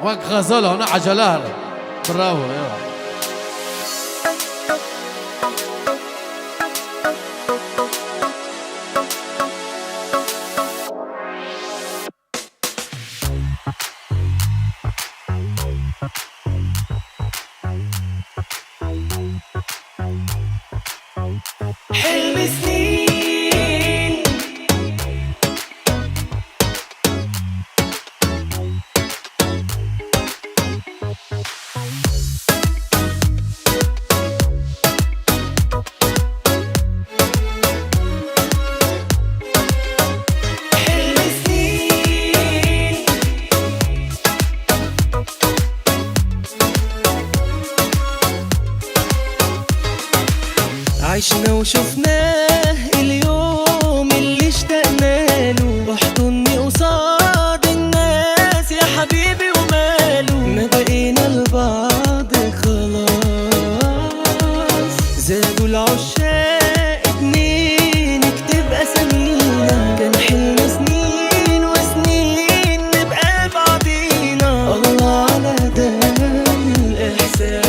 وقت غزالة هنا عجلار. برافو يلا. حلم سنين حلم سنين عشنا وشفناه اليوم اللي اشتقنا له، احضني قصاد الناس يا حبيبي وماله، ما بقينا لبعض خلاص، زادوا العشاق اتنين اكتب اسامينا، كان حلم سنين وسنين نبقى بعضينا، الله على ده الاحساس.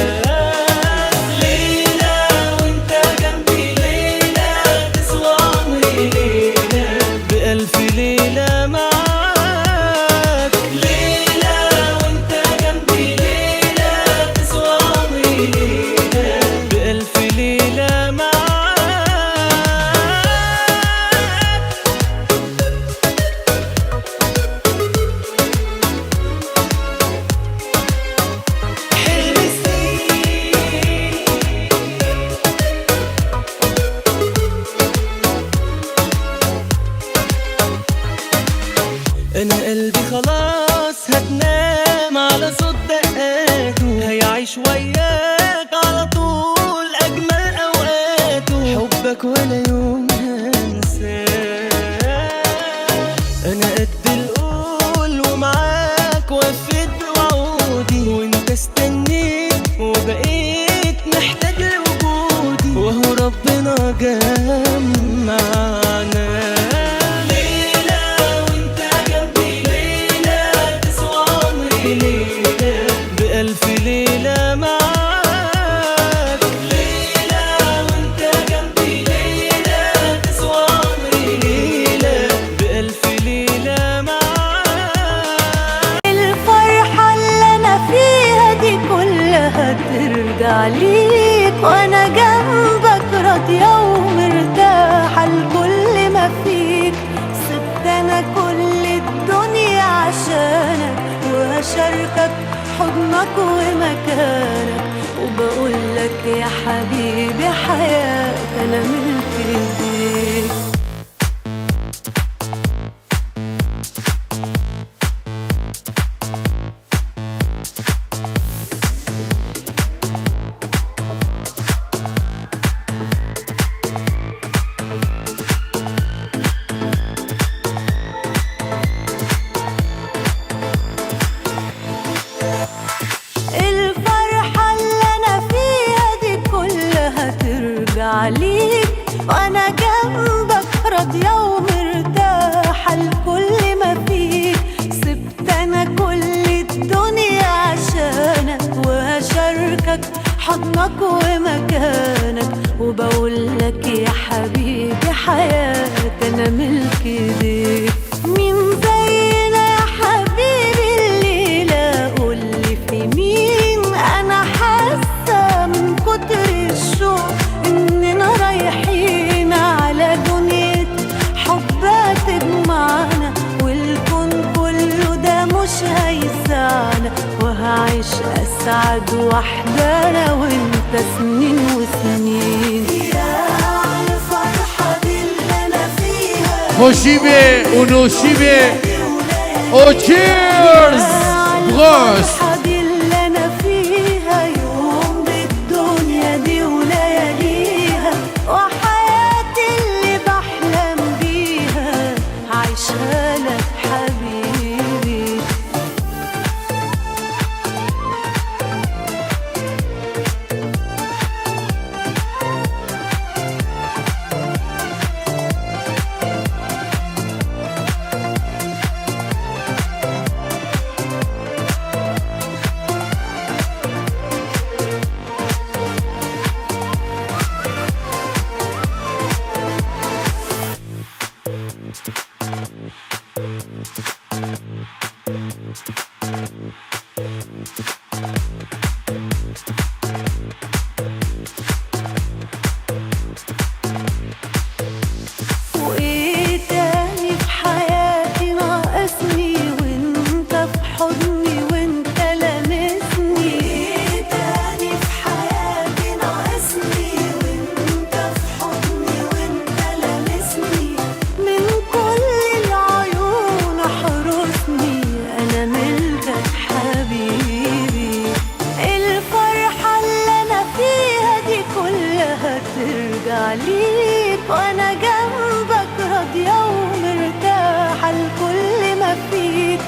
أنا قلبي خلاص هتنام على صوت دقاته، هيعيش وياك على طول أجمل أوقاته، حبك ولا يوم هنساه، أنا قد القول ومعاك وفيت بوعودي، وانت استنيت وبقيت محتاج لوجودي، وهو ربنا جمعنا. بألف ليلة معاك، ليلة وانت جنبي، ليلة تسوى عمري، ليلة بألف ليلة معاك. الفرحة اللي أنا فيها دي كلها ترجع ليك، وأنا جنبك راضية ومرتاحة لكل ما فيك، سبت أنا كل الدنيا عشانك، وهشاركك حضنك ومكانك، وبقولك يا حبيبي حياتي أنا ملك إيديك. الفرحة اللي أنا فيها دي كلها ترجع ليك، وأنا جنبك راضية ومرتاحة لكل ما فيك، سبت أنا كل الدنيا عشانك، وهشاركك حضنك ومكانك، وبقولك يا حبيبي حياتي أنا ملك إيديك. مين زينا يا حبيبي الليلة، قولي في مين، أنا حاسة من كتر الشوق إننا رايحين على دنيا حب تجمعنا، والكون كله ده مش هيسعنا، وهعيش أسعد وحدة أنا وإنت سنين وسنين. يا الفرحة دي اللي أنا فيها، خوشیبه و نوشیبه و چیرز بغاس. دي اللي أنا فيها، يوم بالدنيا دي ولياليها، وحياتي اللي بحلم بيها، عايشها لك حبيبي. وايه تاني في حياتي ناقصني وانت في حضني وانت لامسني. ايه تاني في حياتي ناقصني وانت في حضني وانت لامسني. من كل العيون احرسني انا ملكك حبيبي. الفرحة اللي انا فيها دي كلها ترجع ليك وانا جنبك راضية ومرتاحة لكل ما فيك.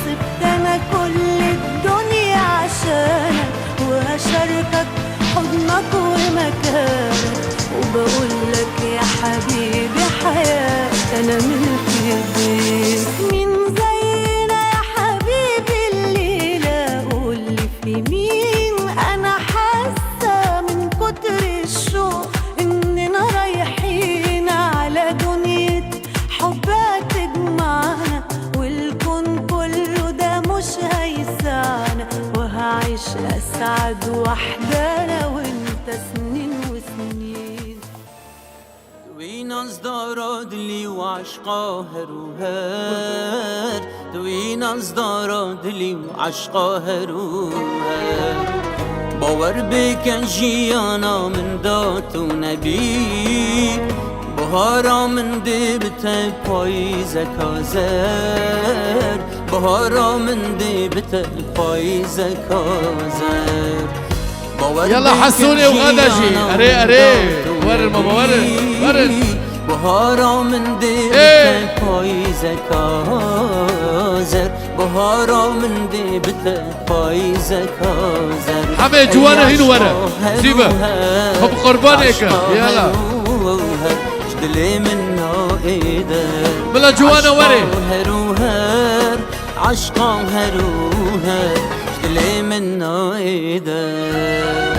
سبت انا كل الدنيا عشانك وهشاركك حضنك ومكانك وبقولك يا حبيبي حياتي انا ملك ايديك. مين زينا يا حبيبي الليلة قولي في مين. انا حاسة من كتر الشوق اننا رايحين على دنيا حبها تجمعنا والكون كله ده مش هيسعنا وهعيش اسعد وحدة انا وانت سنين وسنين. توی ناز دارد لی و عشقا هروهر. توی ناز دارد لی و عشقا هروهر. باور بکن جیانا من داد و نبی. بهارا من دبت پاییز کازر. بهارا من دبت پاییز کازر. يلا حسوني وغدجي اري ورن ماما ورن بهارا من دبت پاییز کازر. بهارا من دبت پاییز کازر. حمي جوانا هنا ورا سيبه خب قربانك يلا دلي من نائدر بلا جوانا وري هروهر. عشقا هروهر دلي من نائدر.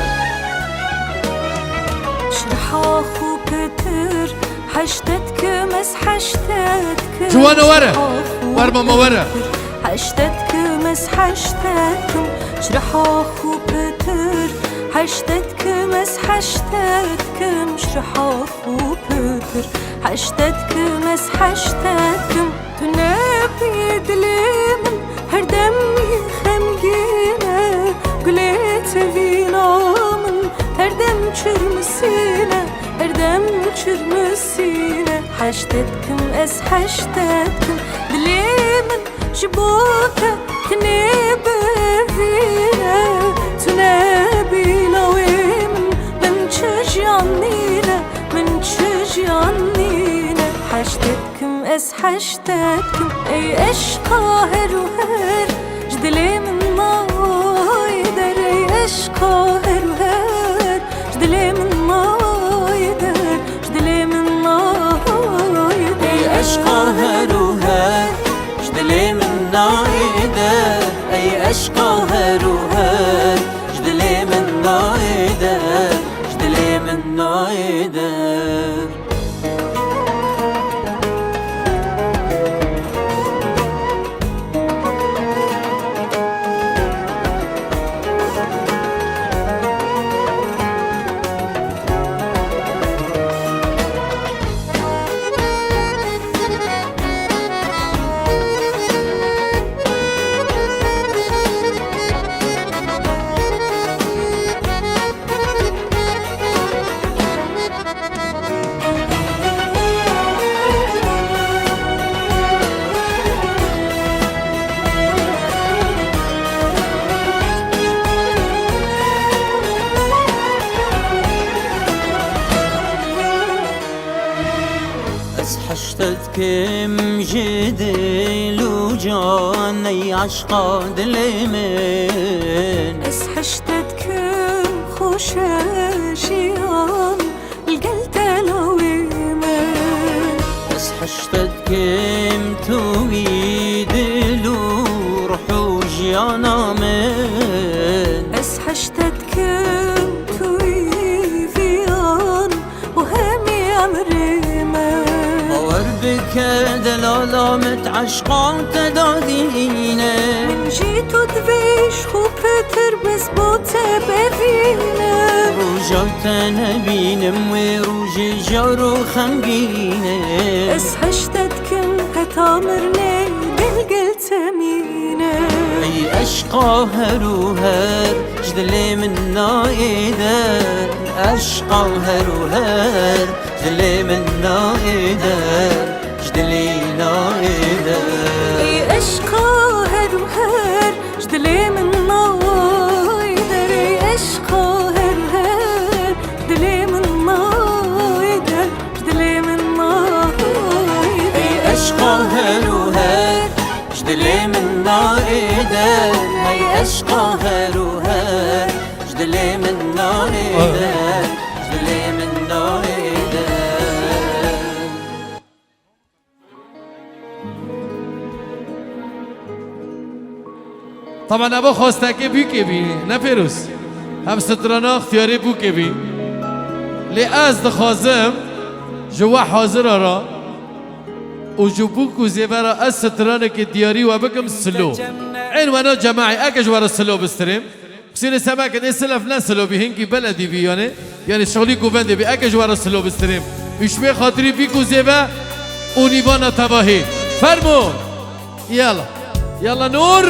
شرح اخو كتر حشتتك مس حشتتك. جوانا ورا ور ماما ورا حشتتك مس حشتتكم. شرح اخو كتر حشتتك مس حشتتكم. شرح اخو كتر حشتتك مس حشتتكم. تنبي دليمن هر دمي خمجينة قلت فينا من هردم çürmesine erdem çürmesine. حشتتكم اس حشتتكم دليمن جبوكا تنبي فينا. تنبي لوين من تشجعنينا من تشجعنينا. حشتتكم اس حشتتكم اي اشقا هروهر جدلي من ما يدر. اي اشقا هروهر جدلي من ما يدر. جدلي من ما يدر. اي اشقا هروهر جدلي من نايدر. اي اشقا هروهر جدلي من نايدر. جدلي من نايدر. حشتتكم جديل وجاني عشقا دليمن. اس حشتتكم خوشاشيان القلت لويمن. بس حشتتكم تويد روح وجيانا من. بس حشتتكم تويفيان وهمي امريمن. باور بك دلا سلامت عشقان تدادینه من جیتو دویش خوب تر بس بوته ببینم روژات نبینم و روژ جارو خمگینه اس هشتت کم هتامرنه دل تمینه ای عشقا هر و هر جدل من نایدر عشقا هر و هر جدل من نایدر جدلی نایدر ای عشقا هر و هر جدلی من نایدر ای عشقا هر و هر جدلی من نایدر جدلی من نایدر ای عشقا هر و هر جدلی من نایدر ای عشقا هر و هر جدلی من نایدر جدلی من نایدر طبعا ابا خواسته که بی که بی نه پیروز هم سترانا اختیاری بو که بی لی از دخوازم جوا حاضر را و جو بو کو زیبرا از سترانا که دیاری و بکم سلو عین وانا جماعی اکا جوارا سلو بستریم بسیر سماك ان سلف لا سلو بهنكي بلدي بي يعني شغلي كوفندي بي اكا جوارا سلو بستریم يشبه خاطري بيكو زيبا ونيبانا تباهي فرمو يلا يلا نور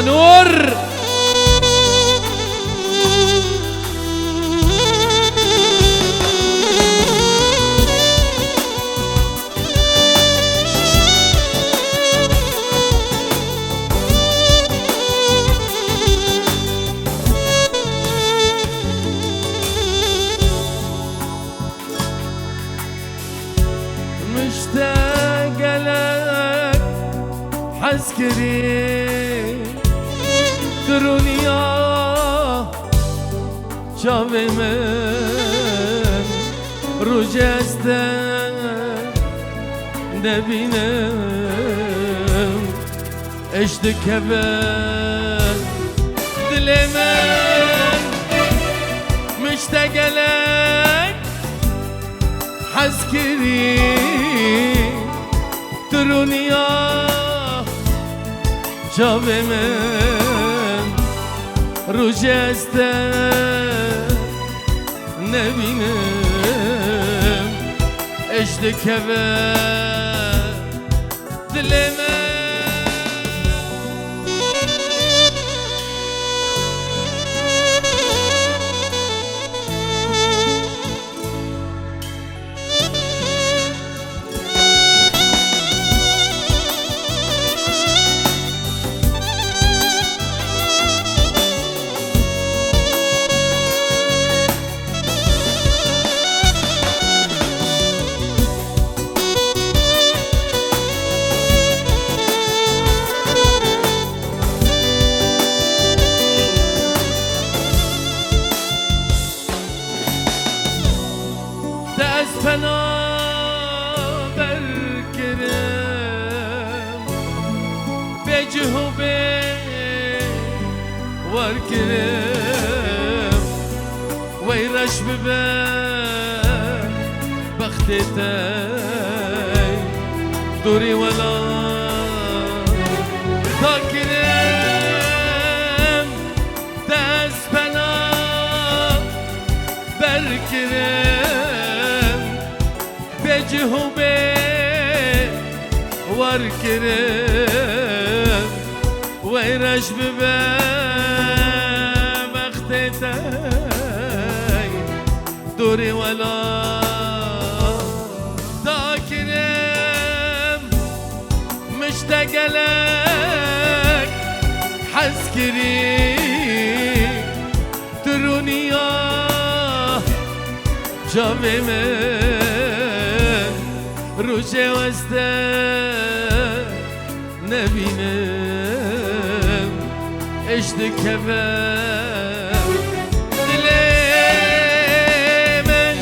نور مشتاق لك حسكري دنیا جاوی من رو جسته نبینم اشتکه بر دل من مشتاقلک حس کری دنیا جاوی من رو جسته نبینم اشتکه بر دل من دست پناه برکرم به جهوبه ورکرم وی رش ببر بختی تای دوری ولا تاکرم دست پناه برکرم جهوبه ورکرم ویرش ببم اختتای دوری ولا داکرم مشتاقلک حس کری دنیا جاوی من روچه وسته نبینم اشتی کبم دلی من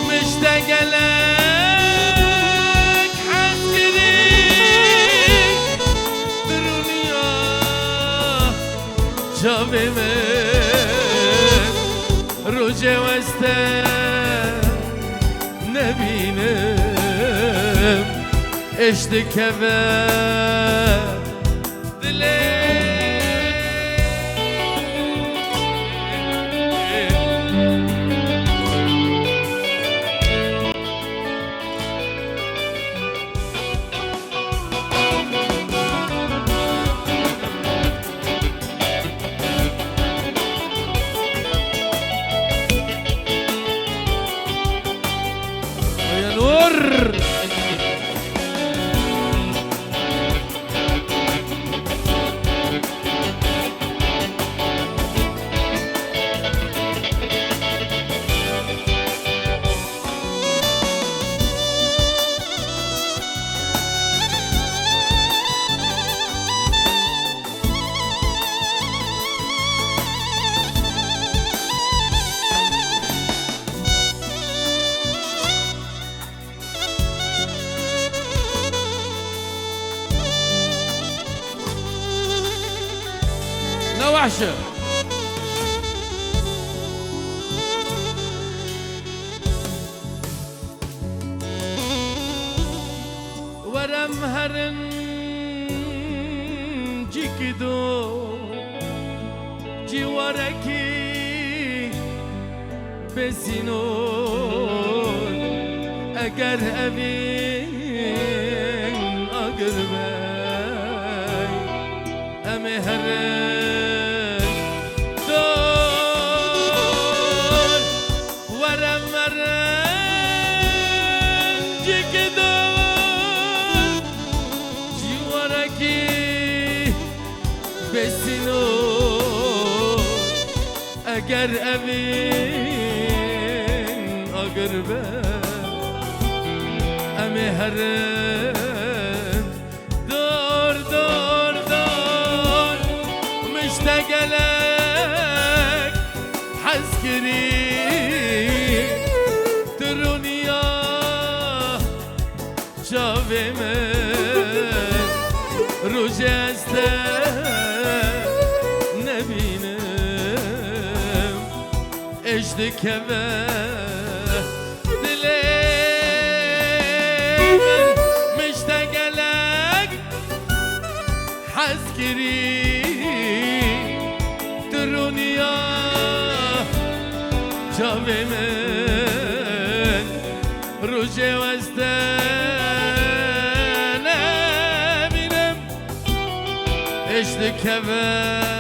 مشتگلک حد گری درونیا جاوی من روچه وسته نبینم اشتی کبم دلی وحشة ورم هرن جيكدو جواركي بسينون اگر اوين اقرباي امي هرن اگر اوین اقربه امی هرن دور دور دور مشتاقلك حسكري ترونيا شافي من روجسته اشتی کبه دلی من مشتاقلك حسكري درونيا جاوی من روچه وسته نبینم اشتی کبه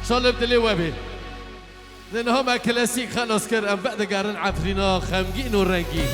شالب دلي وبي لأنهم كلاسيك خلاص كر أم بعد قارن عفرينا خمجين ورنجين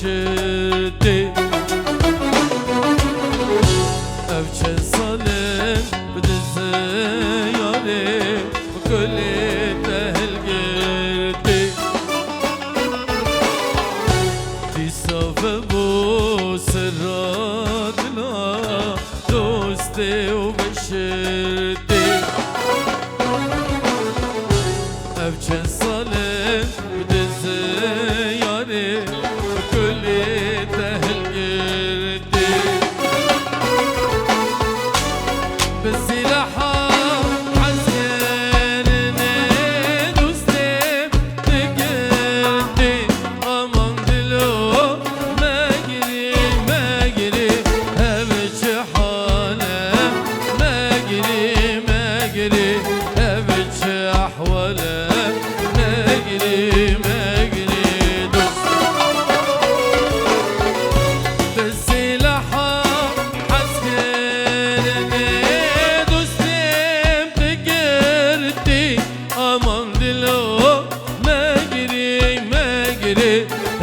وبشتي أبشر صالم بدزياري وكل تهلقتي دي صفبو سراتنا دوستي وبشتي أبشر صالم بدزياري كل تهلقتي بالسلاحة عسكرني دوستي تقل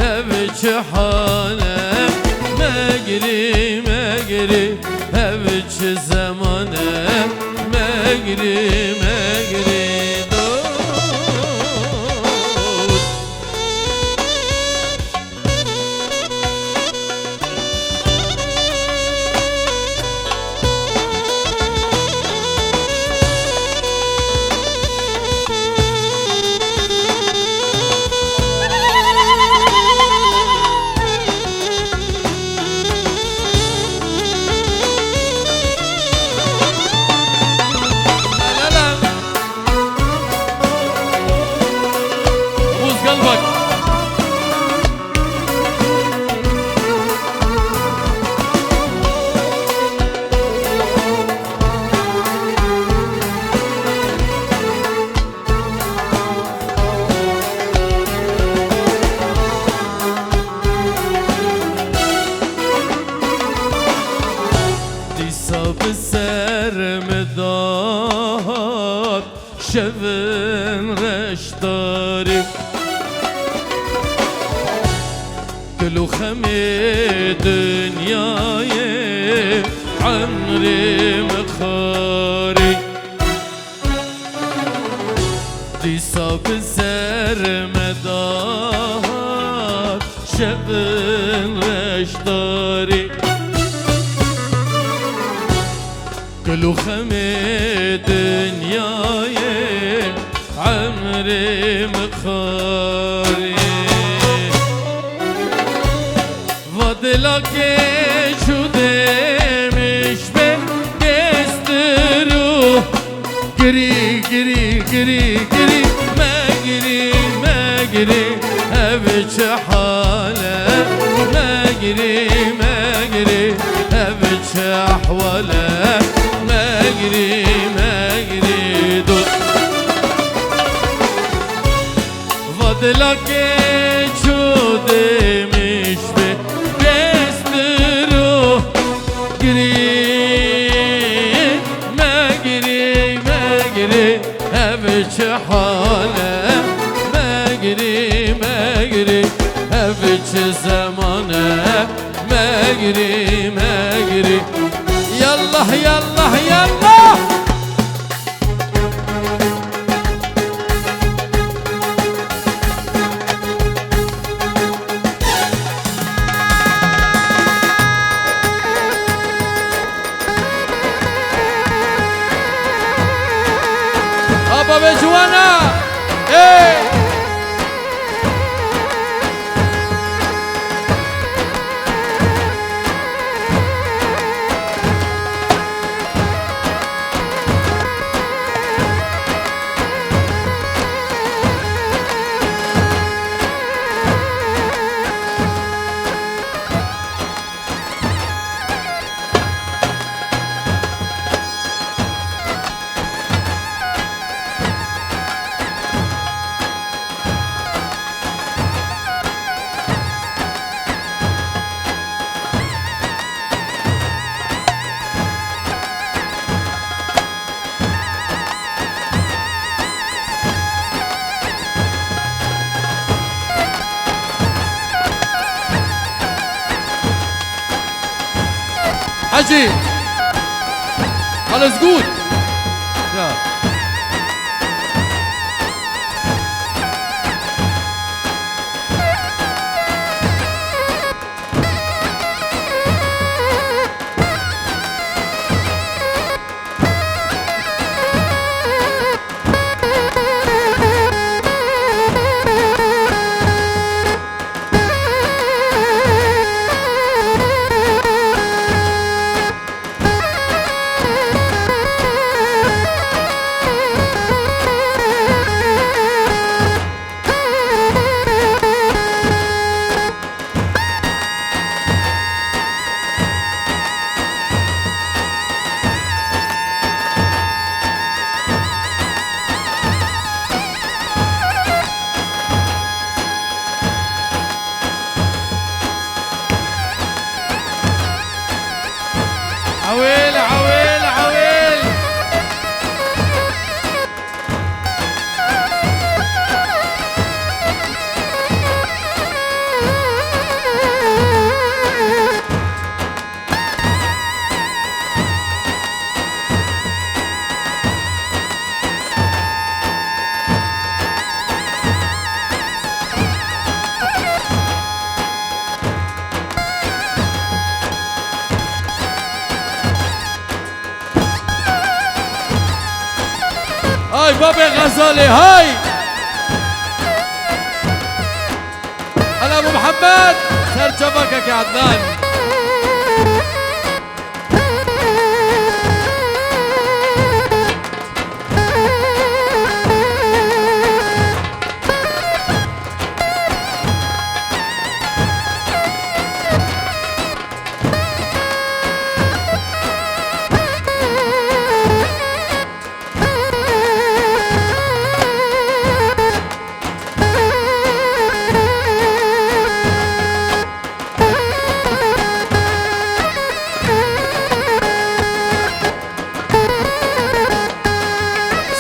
هبش حاله مجري مجري هبش زمانه مجري مجري دود مداد شبن رشداری کلو خمی دنیای عمری مخاری دیسا بزر مداد شبن رشداری كلو خمي دنياي عمري مخاري فضلك شو دمش بكسترو جري جري جري جري ما جري ما جري هبش حاله ما جري ما جري هبش حواله مجري مجري دود فضلك شود مش بسترو جري مجري مجري هبش حاله مجري مجري هبش زمانه مجري مجري يلا يلا يلا أبا بجوانا إيه حجي alles gut ja هاي بابا غزالي هاي هلا ابو محمد سر شبكك يا عدنان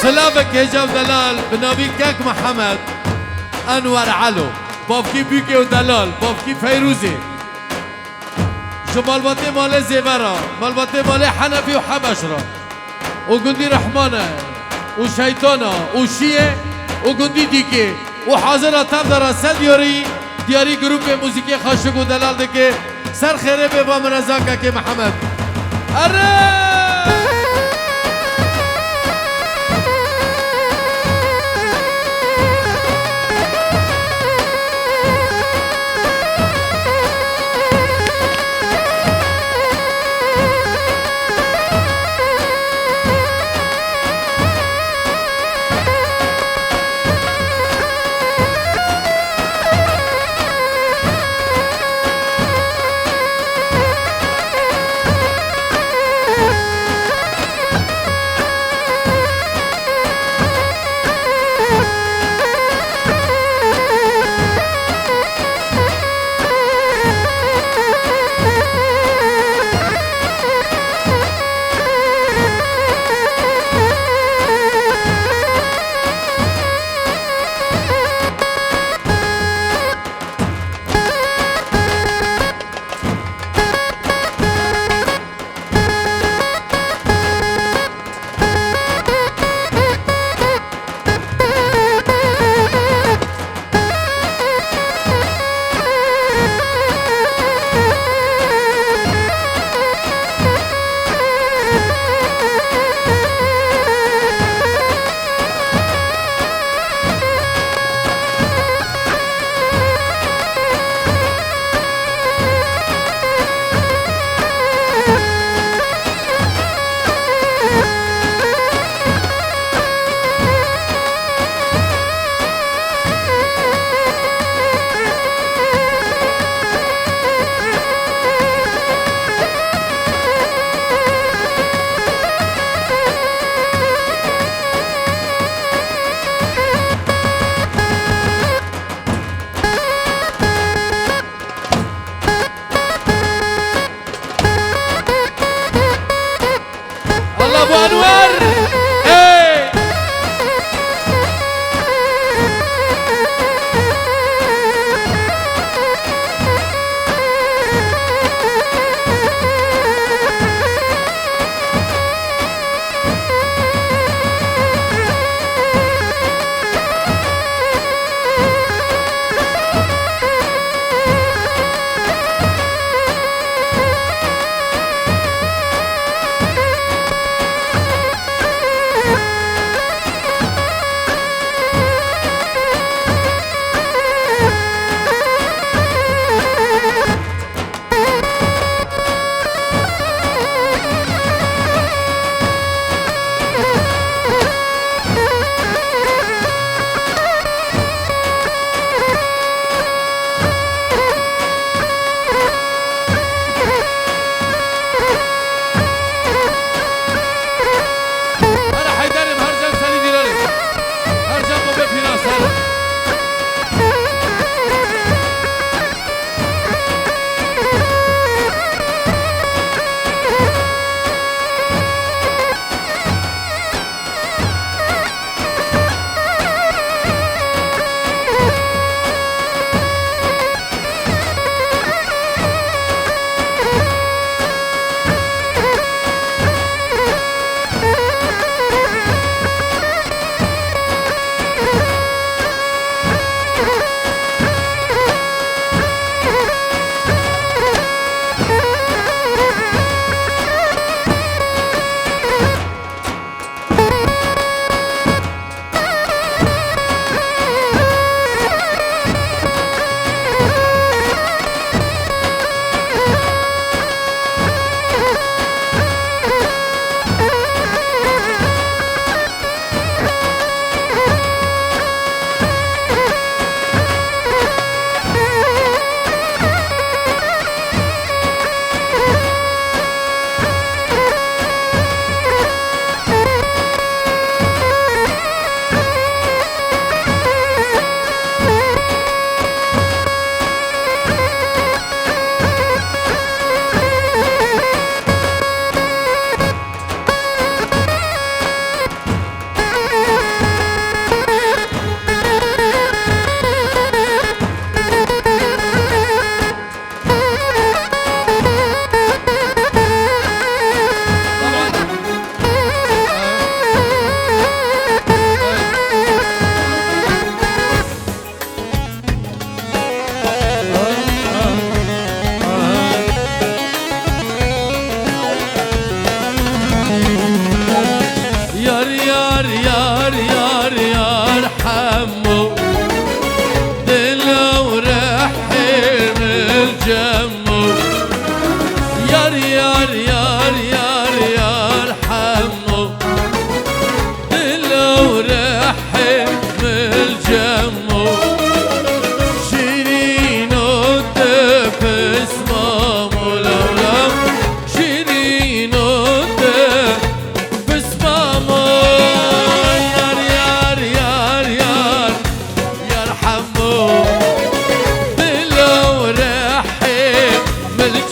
سلامك يا جو دلال بنابي كاك محمد انور علو بافكي بيكي ودلال بافكي فيروزي جو مالباتي مالي زيبرا مالباتي مالي حنفي وحبشرة وقندي رحمانة وشيطانة وشية وقندي ديكي وحاضرة تبدر دياري جروب موسيقى خاشق ودلال دكي سر خيري بابا مرزاكا كي محمد أرى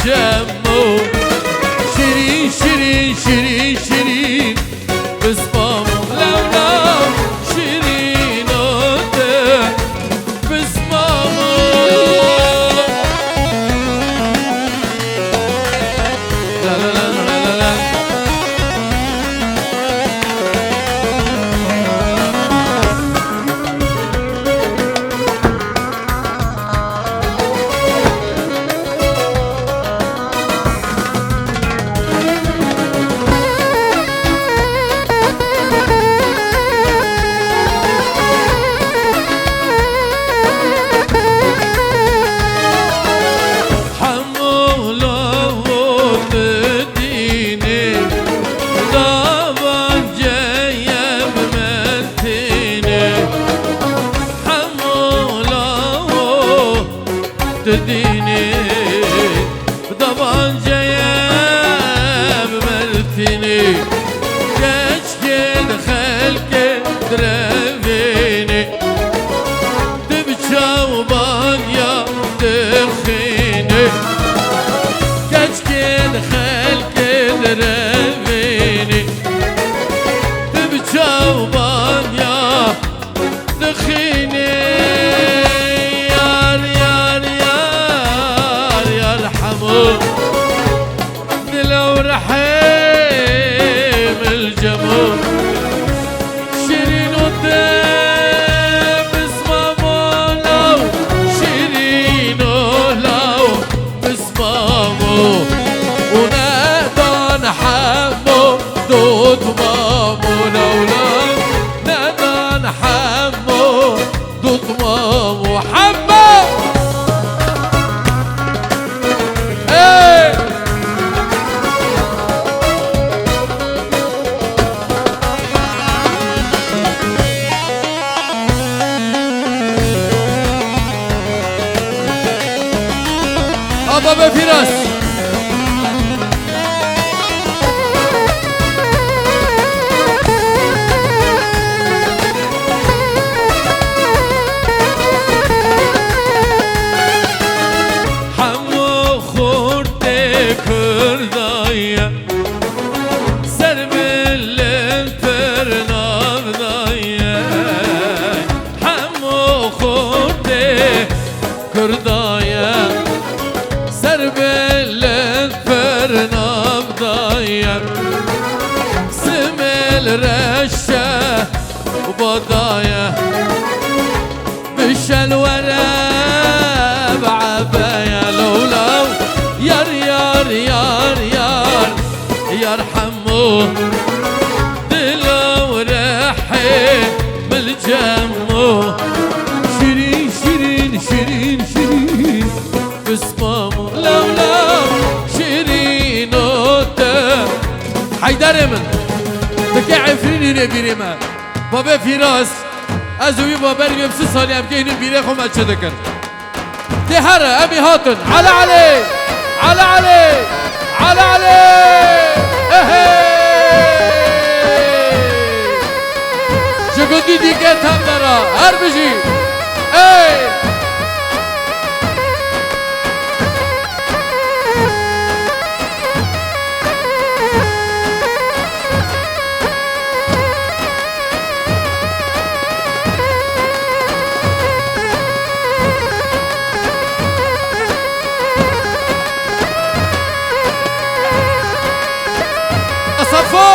بالجمو شيرين شيرين شيرين شيرين بصمامو لو لو شيرين وده بصمامو لا لا لا لا لا تديني بضبانجية بمرتيني كشكي دخلك درفيني تبجاو بانيا دخيني كشكي دخلك درفيني تبجاو بانيا دخيني دلو رحيم الجمهور شيرين ودم بصمامو لو شيرين لو بصمامو ونادى نحمو دوت مامو لو لو نادى نحمو دوت مامو حمو بابا فراس حمو خورد كردايا سر بالليل فرناضايا حمو خورد كردايا سر بالليل فرناضايا سمل رشة وبضايا بالشلورة بعبايا لولو يار يار يار يار يرحمو دلو رحي بالجمو شيرين شيرين شيرين شيرين بصمامو لو لو شيرين وده حيدر من تكي عفريني نبيري ما بابا فراس ازوي بابا ربي بسي صالي ابكي هنو بيري خو ما تشدكن تهرى ابي هاتن على علي على علي على علي شكوندي ديكي تام دارا هر بجي اي صفو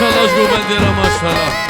ماشاءالله شو بنديرة ما شاء الله.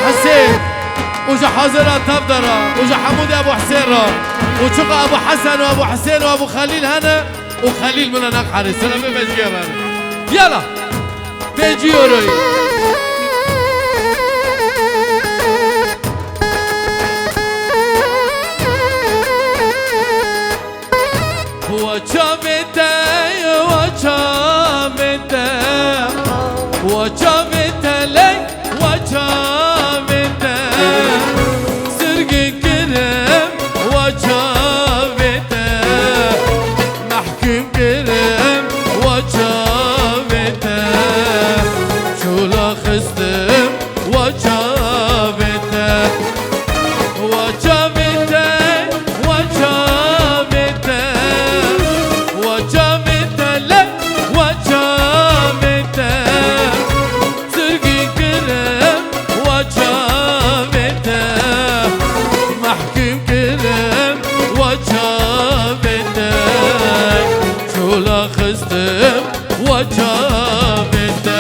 حسين وجا حاضرة تبدرة وجا حمود ابو حسين را وشقى ابو حسن وابو حسين وابو خليل هنا وخليل من هناك حارس سلام بمجيبا يلا بيجي يوروي وجامتا وجامتا وجامتا لي وجامتا سرق كرم وجامتا محكم كرم وجامتا شولا خستم وجامتا وجامتا وجامتا وجامتا لا وجامتا سرقي كرم وجامتا محكم كرم وجامتا شولا خستم وجامتا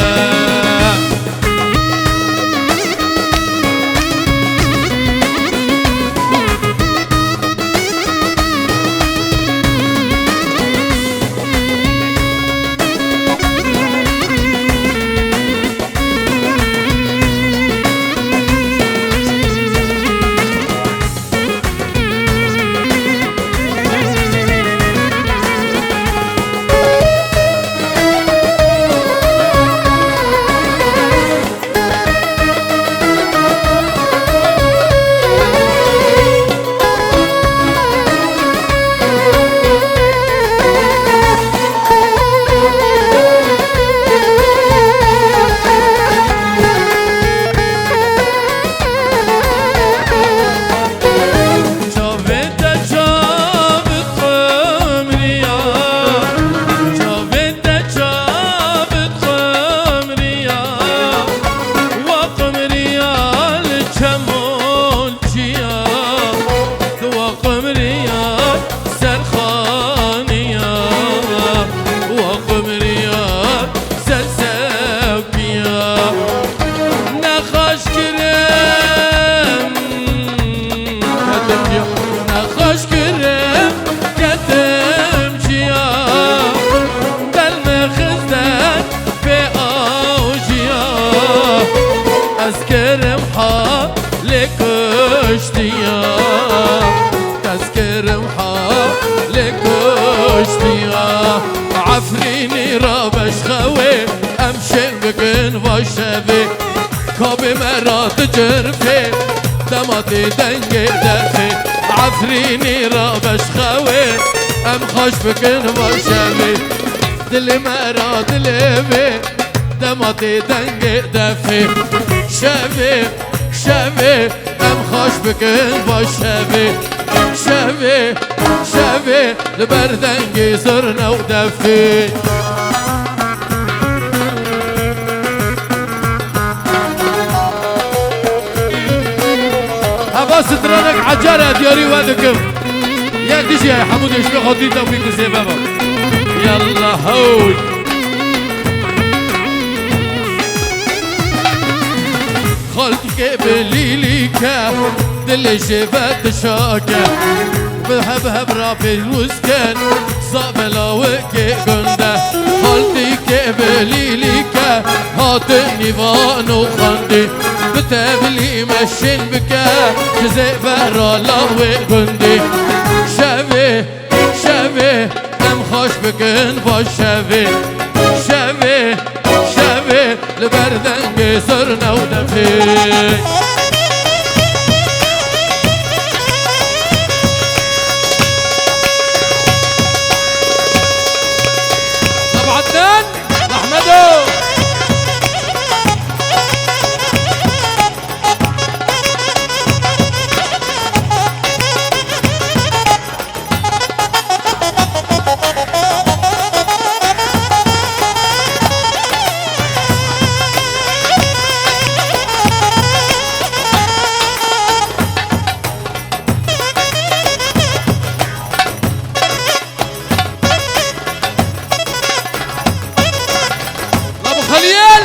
تذكرم حالك اشتيا تذكرم حالك اشتيا عفريني رابش خوي امشي بكن وشبي كابي مرات جرفي دماتي دنجي دفي عفريني رابش خوي ام خوش بكن وشبي دلي مرات لبي دماتي دنجي دفي شبي شبي ام خوش بكن با شبي شافي شافي لبردنجي صرنا ودفي هبا سترانك عجالة دياري وادكم يا ديجي يا حمود يشبه خطي توفيق سببا يلا هوي خلقك بليليكا دل شفت شاكا بهب رابي وسكن صابلا وكي قنده خلقك بليليكا هاتني فانو خندي بتبلي مشين بكا جزي برا لاوي قندي شافي شافي دم خوش بكن باش شافي شافي شافي لبردنجي صرنا ودفي طب عدنان احمدو خليل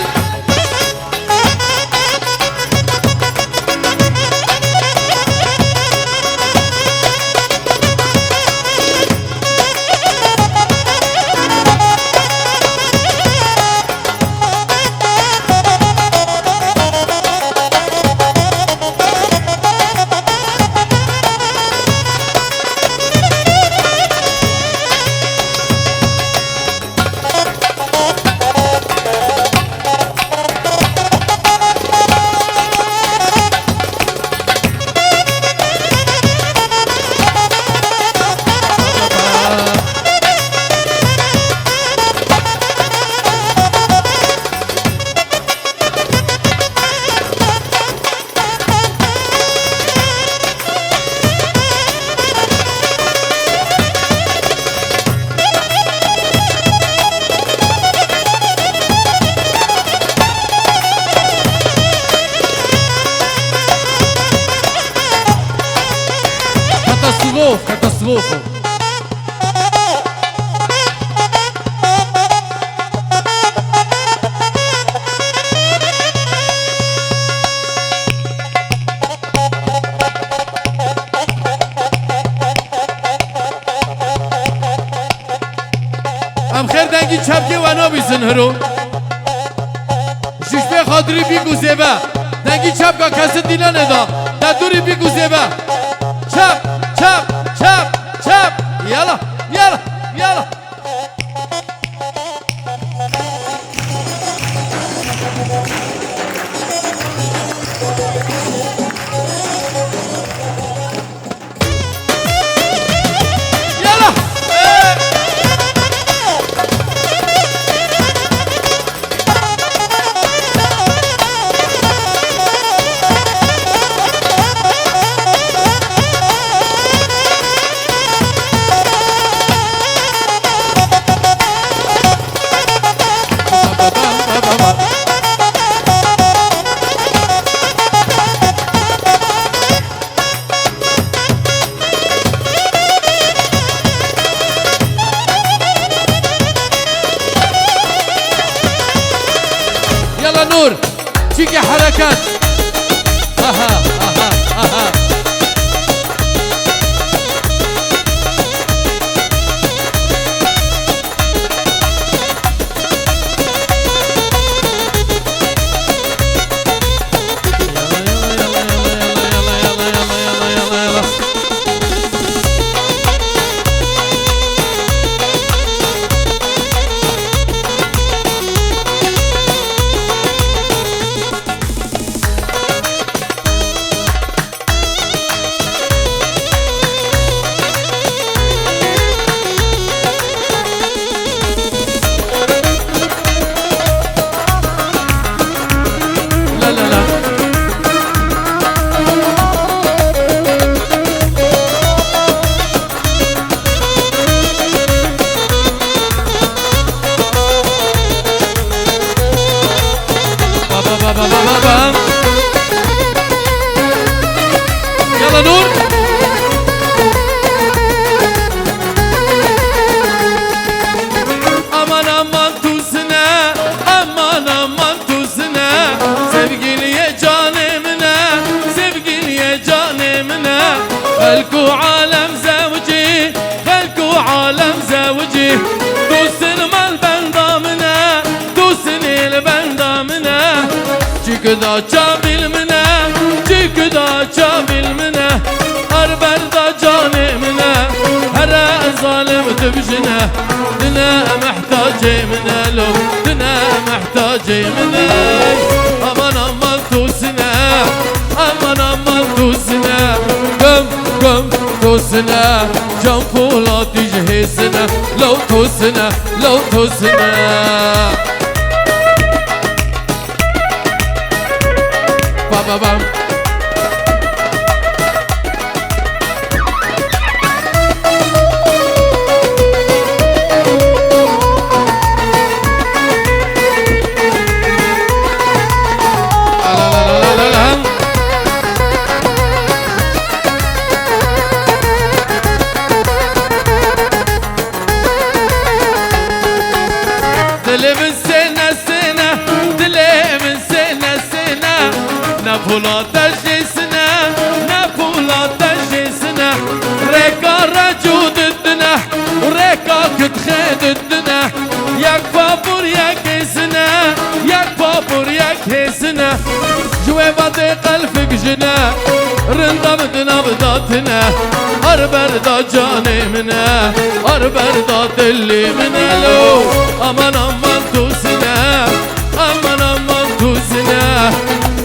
كاتاستروفو ام خير دنگی چپکی و نابیسن هرو ششبه خاطری بیگو زیبه دنگی چپکا کسی دیلا ندا دادوری بیگو زیبه چپ چپ چپ چپ يلا يلا يلا يلا نور تيجي حركات اها اها اها بابا بابا بابا يلا نور. Aman aman tuzuna, aman aman tuzuna, sevgiliye canımına, sevgiliye canımına. Halku alem zevci, halku alem zevci, tuzun mal bendamına, tuzun il bendamına. Çıkıda çabilmine, çıkıda çabilmine, arberda canımına, her zalim tübjine. دنا محتاجي من لو دنا محتاجي من امان امان توسنا امان امان توسنا قم قم توسنا جنب فولات يجهزنا لو توسنا لو توسنا بابا بام نفولا تجسنا نفولا تجسنا ريكا رجود الدنا وريكا كتخيد الدنا ياك بابور ياك هسنا ياك بابور ياك هسنا جويبات قلبك جنا رندا بدنا بداتنا اربر دا جاني منا اربر دا دلي منا لو امان امان توسنا امان امان توسنا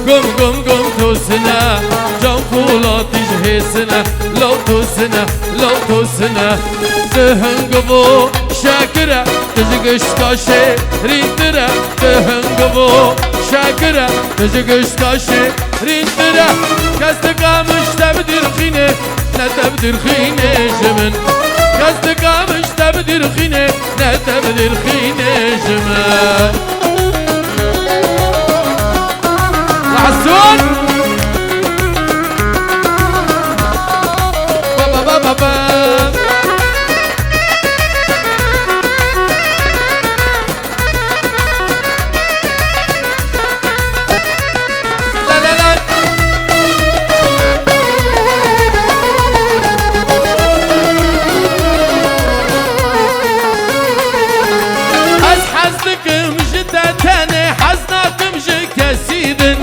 قم قم قم توسنا جان فولات يجهزنا لو توسنا لو توسنا دهن قبو شاكرة تجقش كاشي ريترة دهن قبو شاكرة تجقش كاشي ريترة كاستقا مش تبدي رخينة لا تبدي رخينة جمن كاستقا مش تبدي رخينة لا تبدي رخينة جمن عسون بابا بابا بابا لا لا لا حزنك مجدة تاني حزنك مجد كسيدن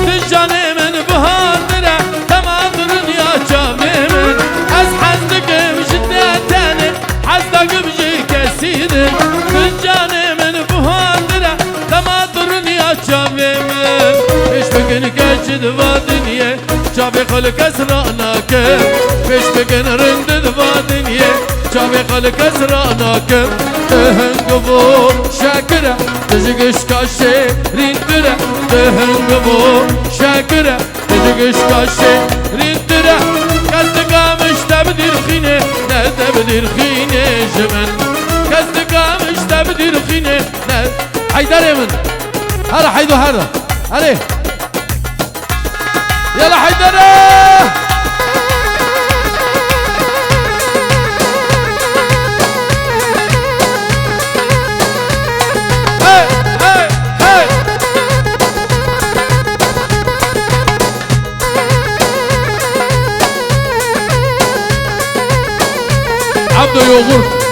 تجاني من بهاندرة تماضرن يا جاميمن از حزنك مجدة تاني حزنك مجد كسيدن تجاني من بهاندرة تماضرن يا جاميمن ايش بكن كجد وادنية جابي خلق اسراناك ايش بكن رندد وادنية جابي خلق اسراناك دهن قبو شاكرة تجقش كاشي ريندرة دهن قبو شاكرة تجقش كاشي ريندرة كاستقا مش تبدي رخينة لا تبدي رخينة جمن كاستقا مش تبدي رخينة لا حيدر يمن هلا حيدو هلا عليه يلا حيدر عبدو يوغورت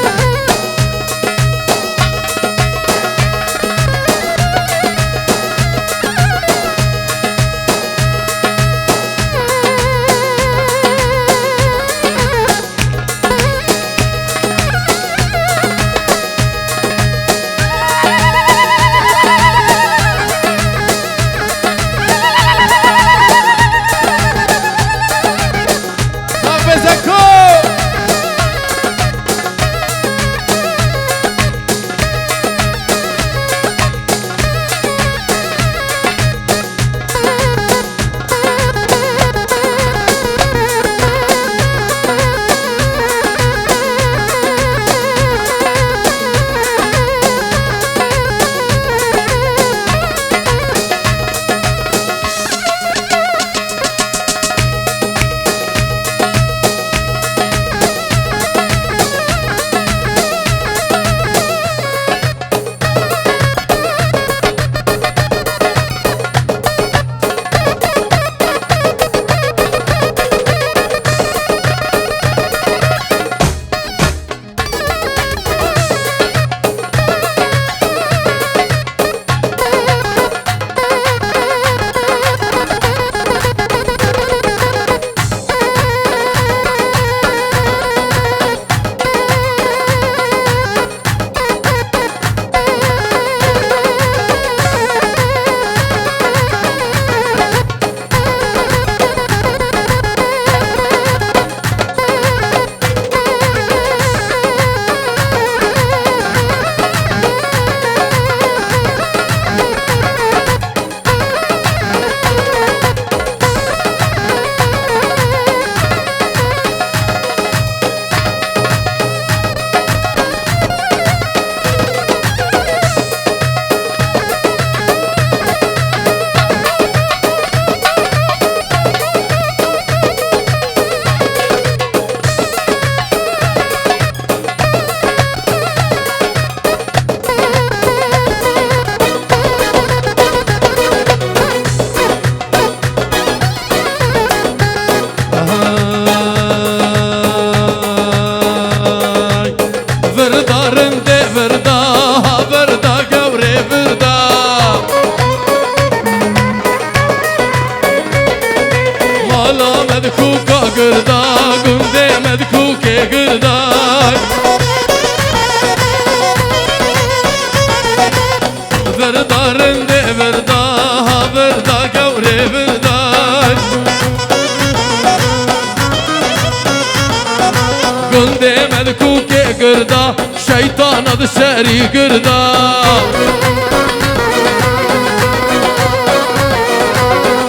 قردا شيطان هذا سري قردا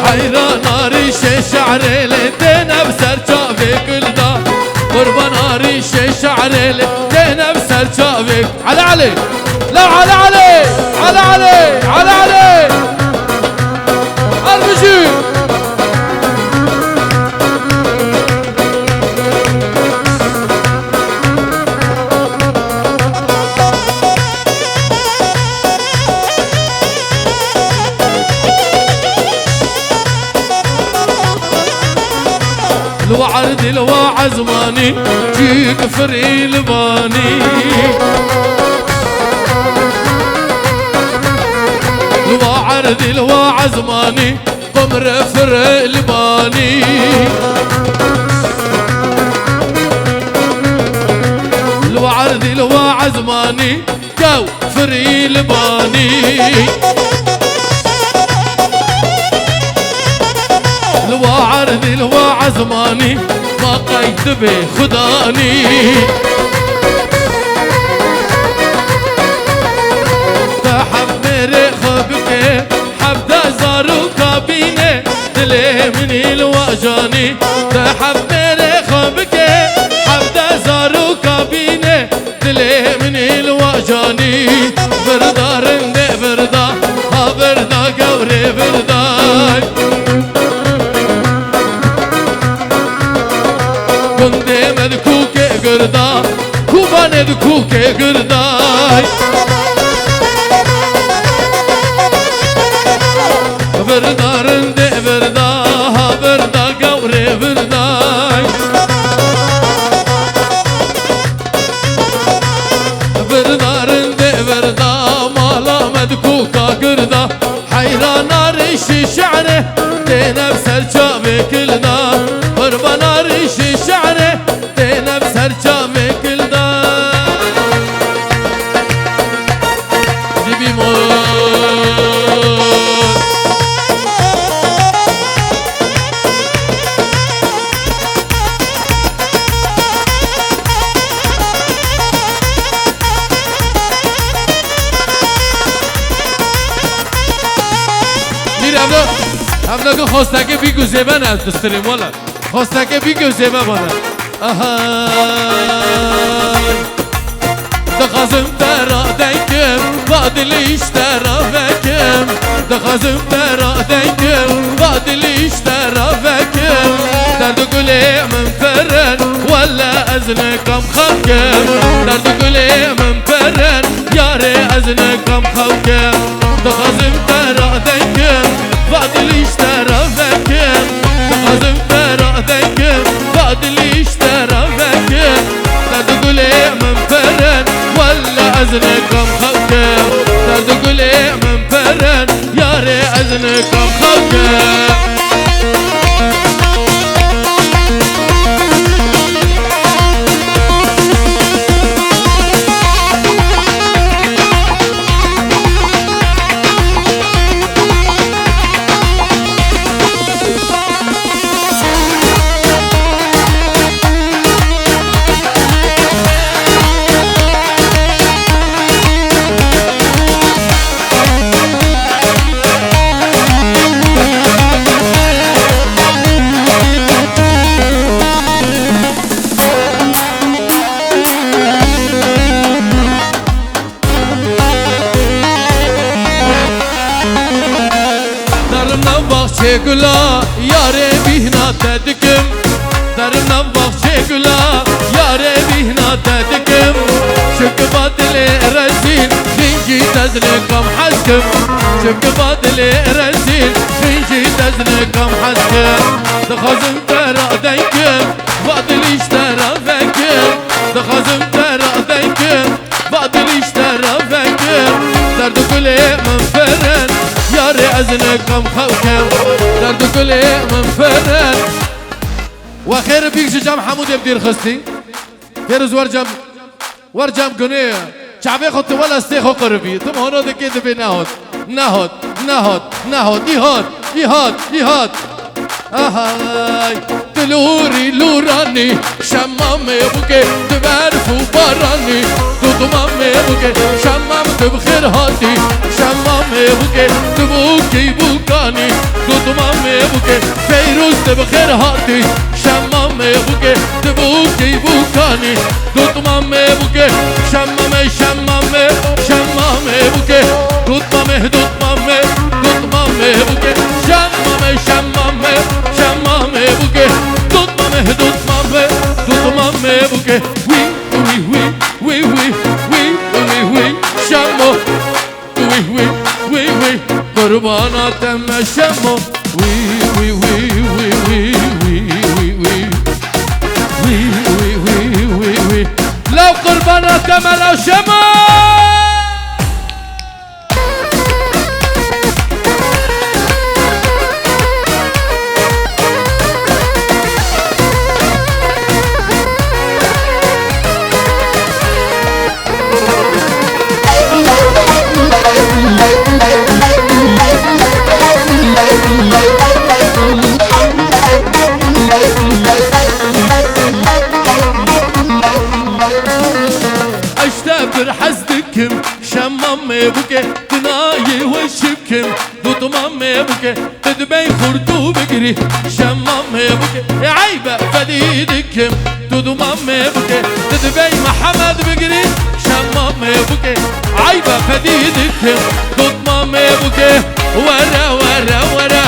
حيران ناري شعري لدينا بسر شافي قردا قربان ناري شعري لدينا بسر شافي على علي لا على علي على علي على علي ارمجي الوعد الواع زماني جيك فري لباني الوعد الواع زماني قمر فري لباني الوعد الواع زماني جو فري لباني الوعد الواع زماني ما قيد به خداني تحمر خبك حبدا زارو كابينه دلي مني الواجاني تحمر خبك حبدا زارو كابينه دلي مني الواجاني بردارن ده بردا ها بردا قوري برداي كنده مدكوك قردا كوبا ندكوك قرداي بردارن ده بردا ها بردا قوري برداي بردارن ده بردا مالا مدكوكا قردا حيران نارش شعره دينا بسر جامي كلنا قربان ريش شعره دينا بسر جامي كلنا جيبي مور مير همنا خواستگه بیگو زیبه ندستریم والا خواستگه بیگو زیبه بالا دخازم درا دنگم بادلیش درا وکم دخازم درا دنگم بادلیش درا وکم درد گلی من فرن ولا ازنکم خاکم درد گلی من فرن یاره ازنکم خاکم دخازم درا دنگم بادلیش درا وکم دخازم درا دنگم بادلیش درا وکم درد گلی من فرن ولا ازنکم خاکم درد گلی من فرن یاره ازنکم خاکم bahçe gula yare bihna tedikim Darına bahçe gula yare bihna tedikim Şıkkı badili rezil Finci tezli kam haskim Şıkkı badili rezil Finci tezli kam haskim Dıkhazım tera denkim Badili iştera venkim Dıkhazım tera denkim Badili iştera venkim Derdu kule menferen ياري أذنك كم خوكم درد كلي من فرن وخير بيك جام حمود بدير خستي فيروز ورجم قنية شعبي خط ولا استيخو قربي ثم هنا دكيت بي نهود يهود أهاي تلوري لوراني شمام بوكي تبارف وبراني دومام بوكي شمام تبخير هاتي شمام بوكي تبوكي بوكاني دومام بوكي فيروز تبخير هاتي شمام بوكي تبوكي بوكاني دومام بوكي شمام شمام شمام بوكي دومام دومام دومام بوكي شمام شمام شمام بوكي دومام دومام دومام بوكي وي وي وي وي وي وي وي شمو وي وي وي وي قربانا تم شمو وي وي وي وي وي وي وي وي وي وي وي وي لو قربانا تم لو شمو اشتبر حزدكم شمام بوكي تناي وشبكم دوطمام بوكي تدبي خردو بقري شمام بوكي عيبة فديدكم دوطمام بوكي تدبي محمد بقري شمام بوكي عيبة فديدكم دوطمام بوكي ورا ورا ورا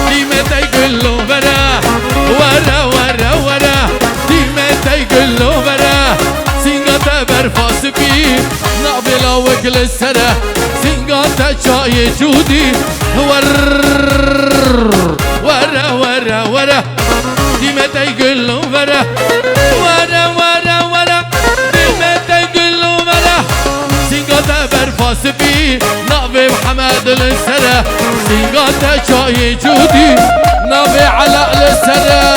ديما يقولوا برا ورا ورا ورا ديما يقولوا برا سينغاتا برفاس بي نقبل وكل السنة سينغاتا شاي جودي ورا ورا ورا ديما يقولوا برا ورا ورا ورا ديما يقولوا برا سينغاتا برفاس بي نقبل محمد السنة سينغاتا شاي جودي نبي على السنة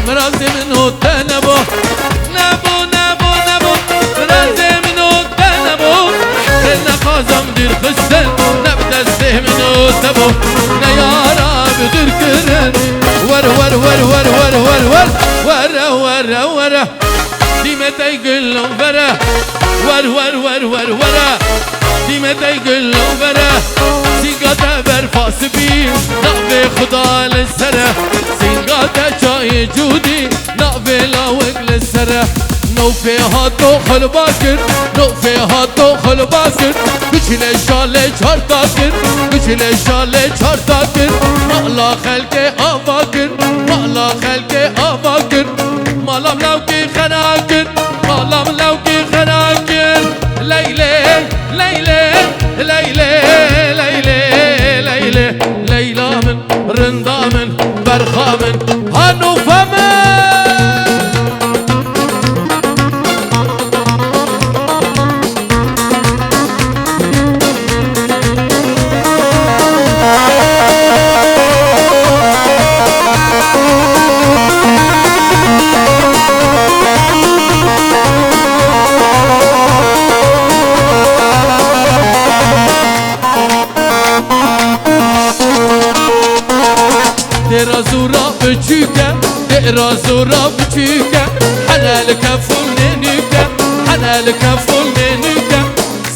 مرازي منو تنبو نبو نبو نبو مرازي منو تنبو كنا قازم دير خسن نبدا السه منو تبو نيارا بدر كرن ور ور ور ور ور ور ور ور ور ور ديما تيقلو برا ور ور ور ور ور ديما تيقلو برا سيقاتا برفاس بي نقبي خدا للسنة سيقاتا شاي جودي نقبي لاوك للسنة نو فيها دخل باكر نو فيها دخل باكر كشل الشالي شهر تاكر كشل الشالي شهر تاكر مقلا خلقي أباكر مقلا خلقي أباكر مالام لوكي خناكر مالام لوكي خناكر ليلي ليلي ليلي ليلي ليلي ليلى من رندا من برخا من هانو فمن ترى زورا بتشوكا ترى زورا بتشوكا حنالك فلنينيكا حنالك فلنينيكا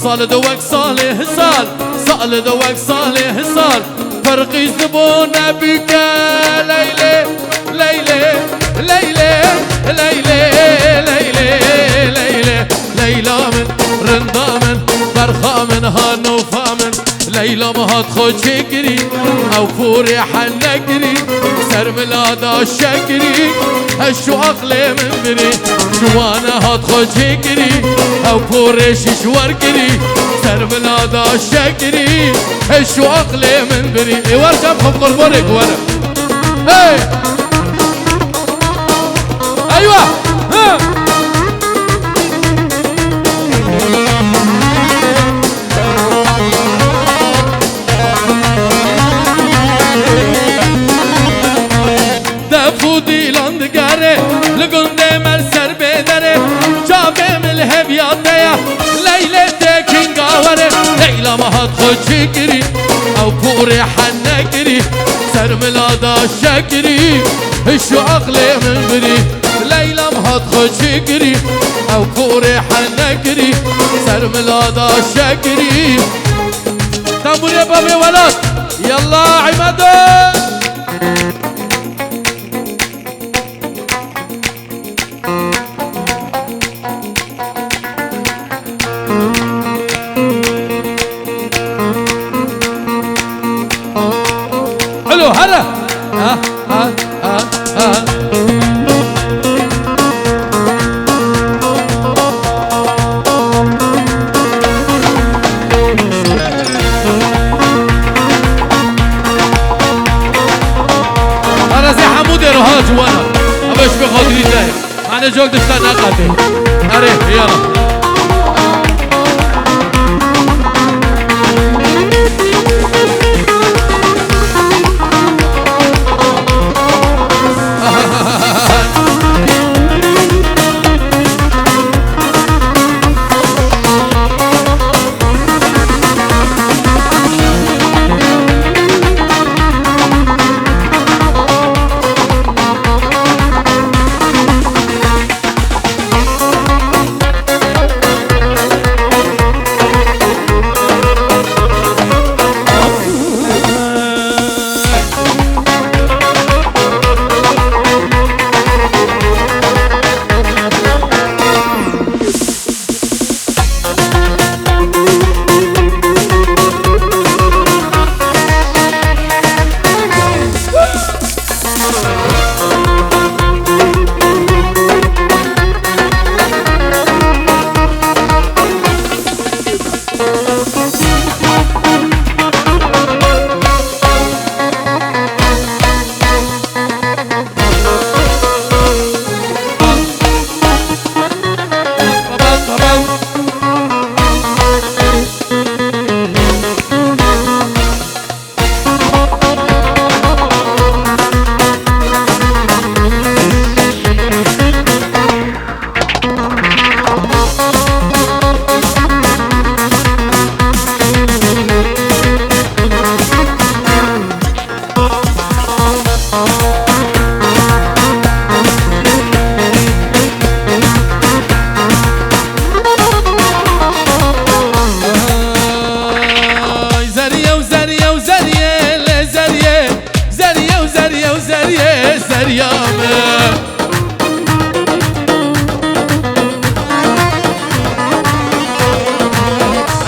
صال دوك صالح صال صال دوك صالح صال فرقي زبونا بك ليلي ليلي ليلي ليلي ليلي ليلي ليلى من رندا من برخا من هانوفا من ليلى ما هتخد شكري او فوري حنكري سر ملادا شكري هشو عقلي من بري شو انا هتخد شكري او فوري ششور كري سر بلادا شكري شو عقلي من بري ورجع بخب قربانك ورا هاي ايوه ها دفودي لاندگاره لگنده مر سر بدره جاگم الهبیاته لیله دکینگاوره لیلا مهات خود شکری او پور حنکری سر ملادا شکری شو عقلی من بری لیلا مهات خود شکری او پور حنکری سر ملادا شکری تنبور يا بابي ولد يلا عماده حلو هلا ها ها ها ها انا زي حمود رهاج وانا ابش بخاطري داير انا جولد استنقتي اري يلا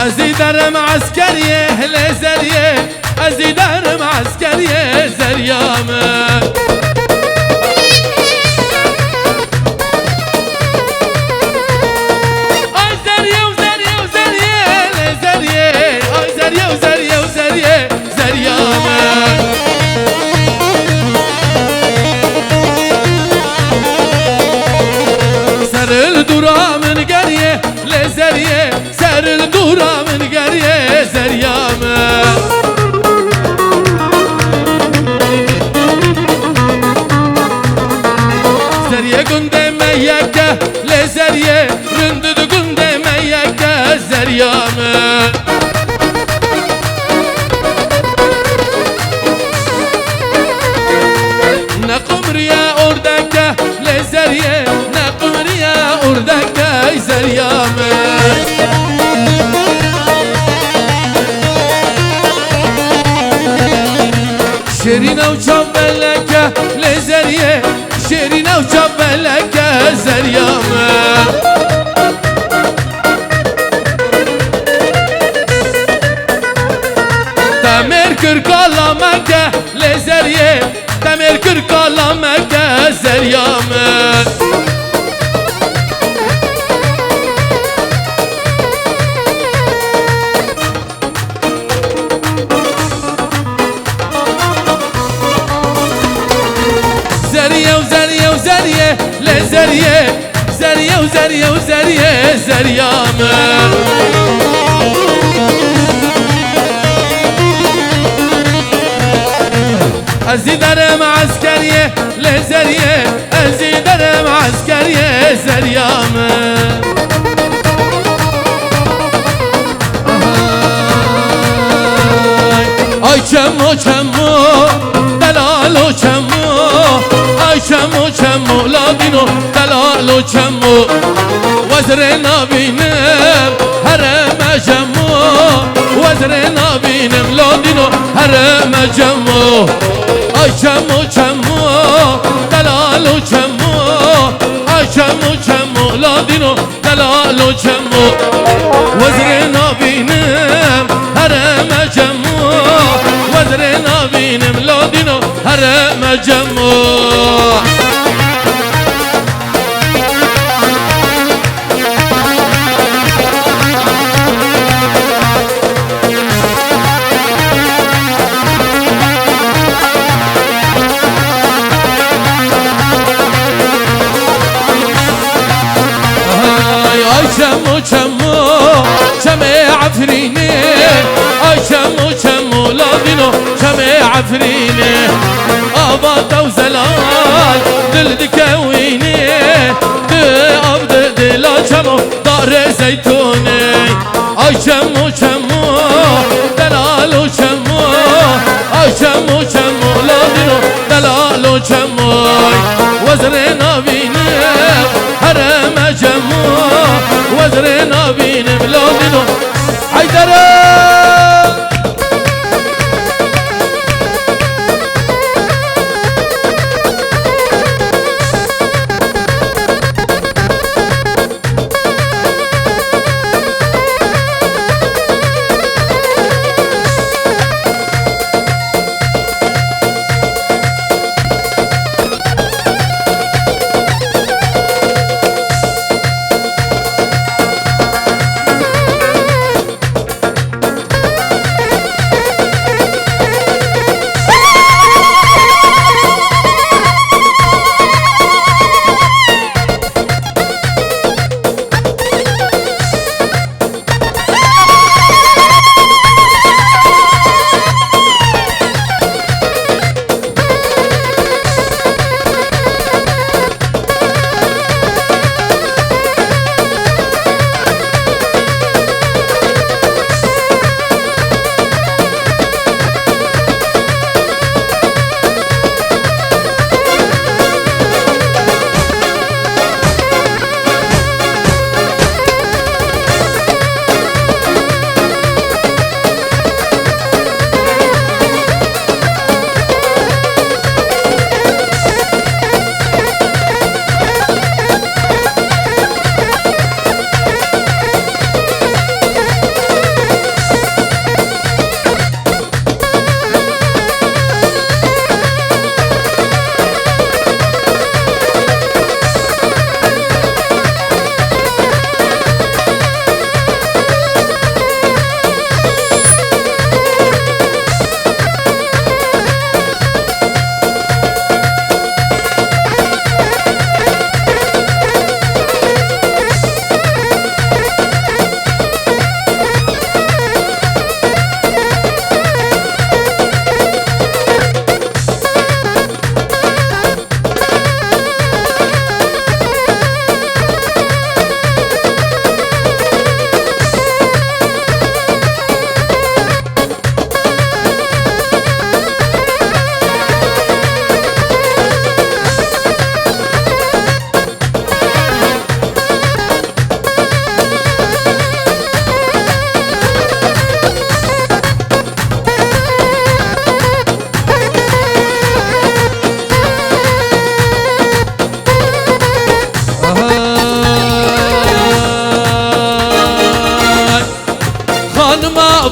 ازيدارم عسكريه لزريه ازيدارم عسكريه زريامه اي زريه وزريه وزريه لزريه اي زريه وزريه وزريه زريامه سر الدورا من قريه لزريه سر الدورا من قريه زريامه زريه قنده ميكه لزريه رندد قنده ميكه زريامه نقم ريا اردكه لزريه نقم ريا اردكه زريامه شيرينه وشبلكه لزريه شيرينه وشبلكه زريامه تمر كركلامكه لزريه تمر كركلامكه زريامه زریه و زریه زریامه ازی درم عسکریه لزریه ازی درم عسکریه زریامه آی چمو چمو دلالو چمو آی چمو چمو لابینو دلالو چمو وزر نابینم هرم جمو وزر نابینم لابینو هرم جمو آی چمو چمو دلالو چمو آی چمو چمو لابینو دلالو چمو وزر نابینم هرم جمو وزر نابینم لابینو هرم جمو چمو چمو چمه عفرینه آی چمو چمو لابینو چمه عفرینه آباد و زلال دل دکوینه ده آب ده دلا چمو دار زیتونه آی چمو چمو دلالو چمو آی چمو چمو لابینو دلالو چمو وزر نابینه هرم جمو وزر نابینم لابینو حیدره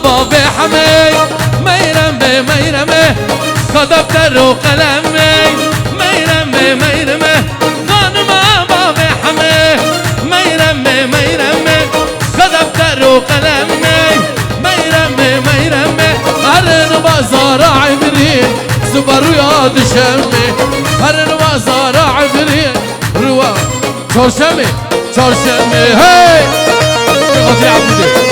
باب حمي ميرم بميرمه كدفتر وقلمي ميرم بميرمه خانم باب حمي ميرم بميرمه كدفتر وقلمي ميرم بميرمه هرن بازار عبري زبر ياد شمي هرن بازار عبري روا شمي çarşembe hey Gazi Abudi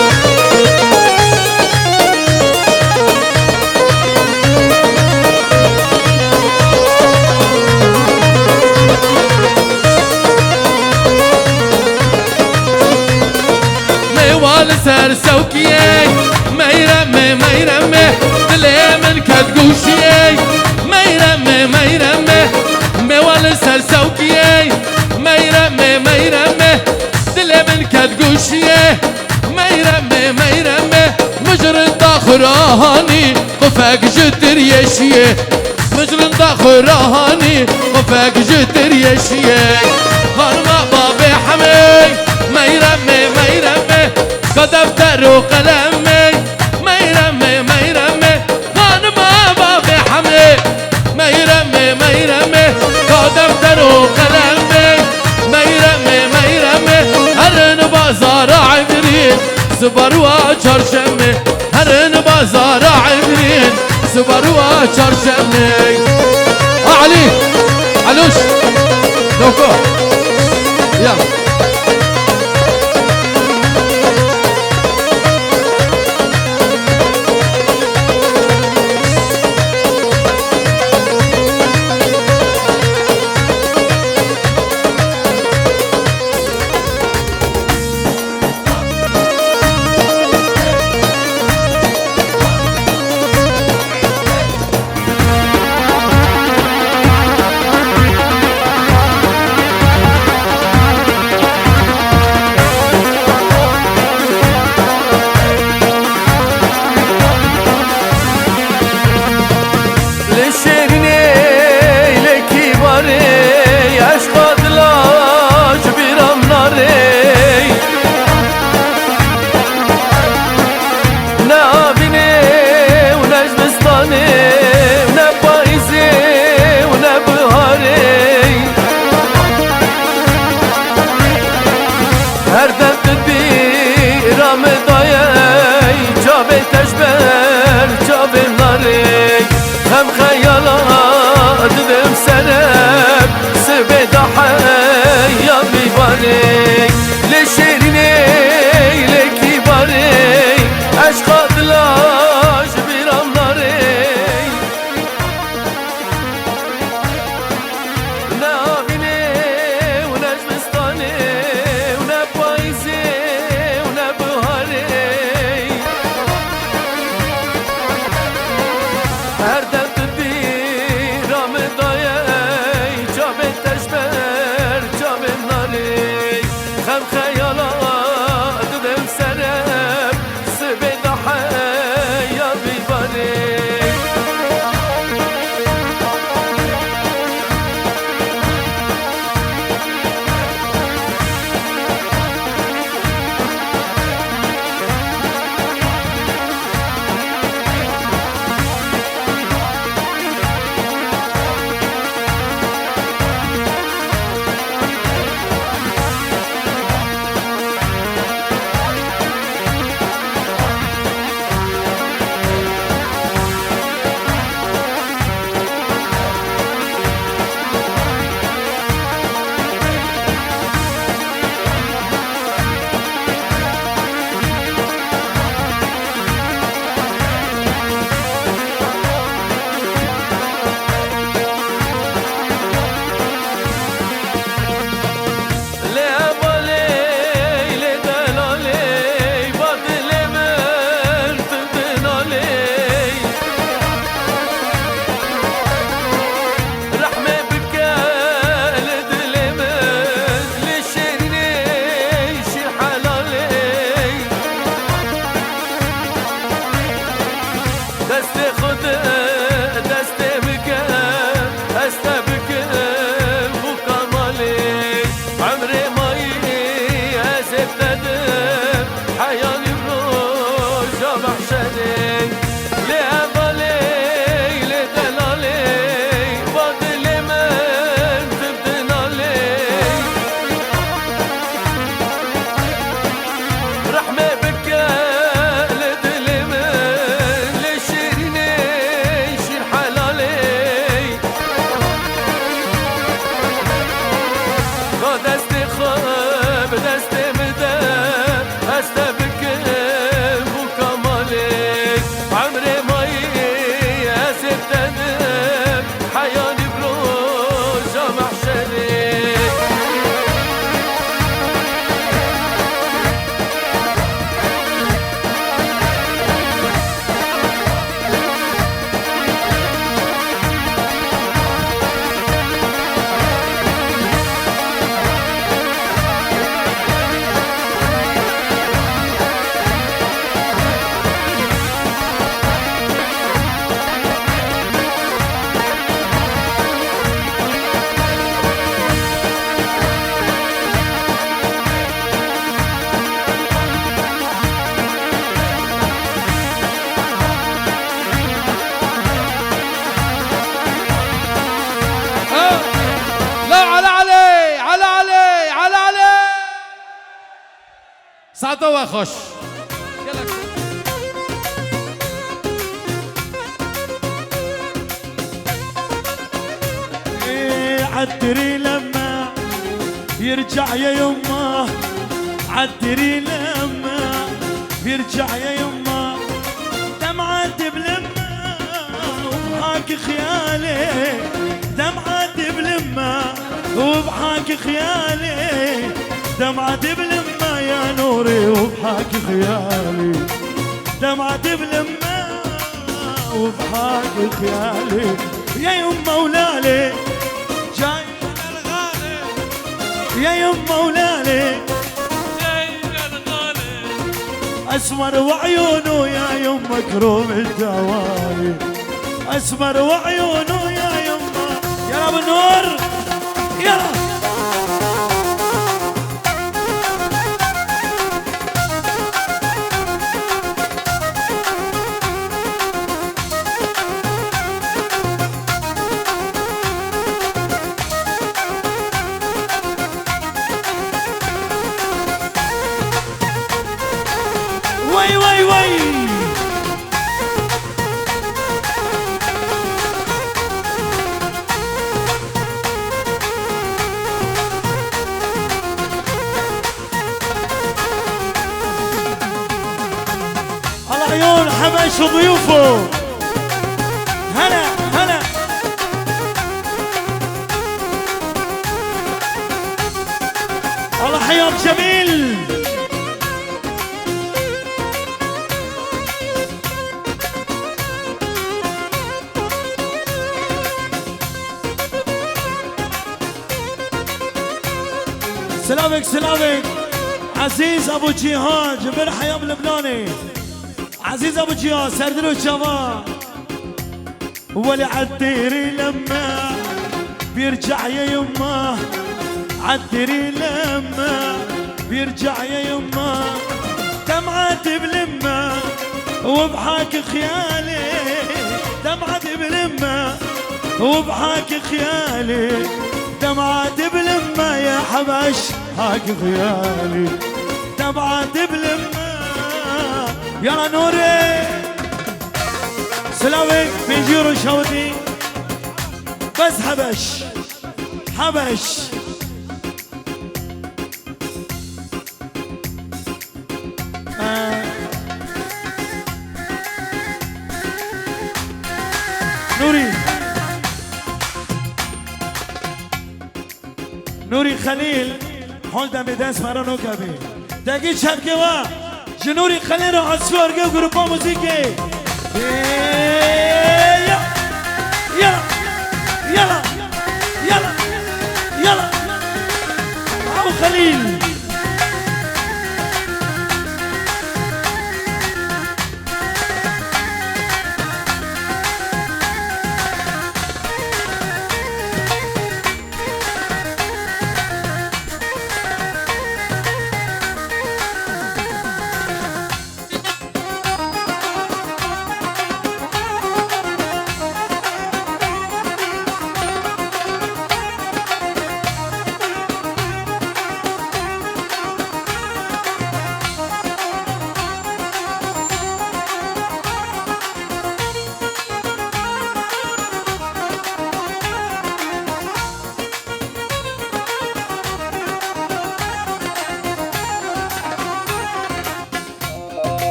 Meyval ser sevkiye meyreme meyreme Dilemin ket guşiye meyreme meyreme Meyval ser sevkiye meyreme meyreme Dilemin ket guşiye meyreme meyreme Mıcrında khurahani Qufek jittir yeşiye Mıcrında khurahani Qufek jittir yeşiye Harma babi hamey meyreme meyreme كدفتر وقلمي ميرمي ميرمي خانما بابي حملي ميرمي ميرمي كدفتر وقلمي ميرمي ميرمي هرن بازار عبرين زبروا چرشمي هرن بازار عبرين زبروا چرشمي علي علوش دوكو يلا هم خيالات دم سنب سبدا حيا بيباري لشيريني لكباري عشق دلاج برمناري نابيني ونجمستاني ونبايزي ونبهاري her dert bir ramedayı Çabet teşber, çabet nari ساعته وخش عالدري لما يرجع يا يمه، عالدري لما يرجع يا يمه، دمعات بلمه وبحاك خيالي، دمعات بلمه وبحاك خيالي، دمعات بلمه يا نوري وبحاك خيالي، دمعات بلمه وبحاك خيالي، يا يمه ولالي جاي الغالي، يا يمه ولالي جاي الغالي، اسمر وعيونه يا يمه كروم الدوالي، اسمر وعيونه يا يمه، يا ابو النور يلا وي وي وي العيون حبش وضيوفه هلا هلا الله حياك جميل سلامك سلامك عزيز ابو جهاد جبر حيام لبناني عزيز ابو جهاد سردلو الشباب ولي عالديري لما بيرجع يا يمه عالديري لما بيرجع يا يمه دمعات بلمه وبحاك خيالي دمعات بلمه وبحاك خيالي دمعات بلمه يا حبش حاك خيالي دمعات بلمه يا نوري سلامك بيجيرو شوتي بس حبش حبش نوري نوري خليل حول به دست مرا نکبی دقیق شب که وا جنوری خلیل رو عصفور گه گروپا موزیکی یلا یلا یلا یلا یلا او خلیل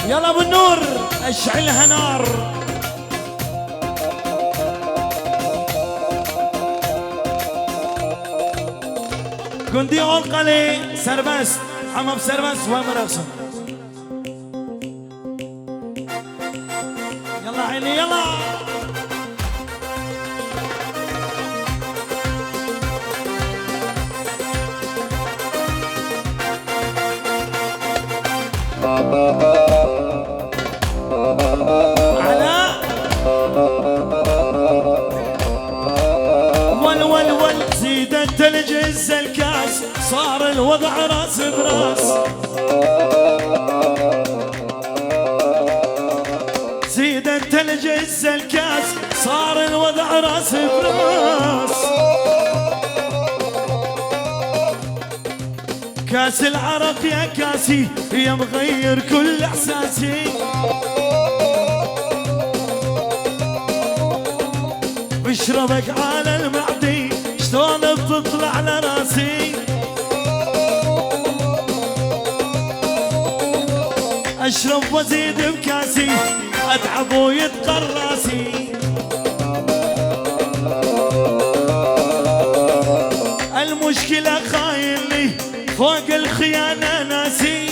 يلا ابو النور اشعلها نار قندي علقلي سربست حمام سربست ومرقصن يلا عيني يلا علاء ول زيد التلج هز الكاس صار الوضع راس براس زيد التلج هز الكاس صار الوضع راس براس كاس العرق يا كاسي يا مغير كل احساسي. بشربك على المعدي شلون بتطلع على راسي. اشرب وازيد بكاسي اتعب ويتقر راسي. المشكلة خاين لي فوق الخيانة ناسي.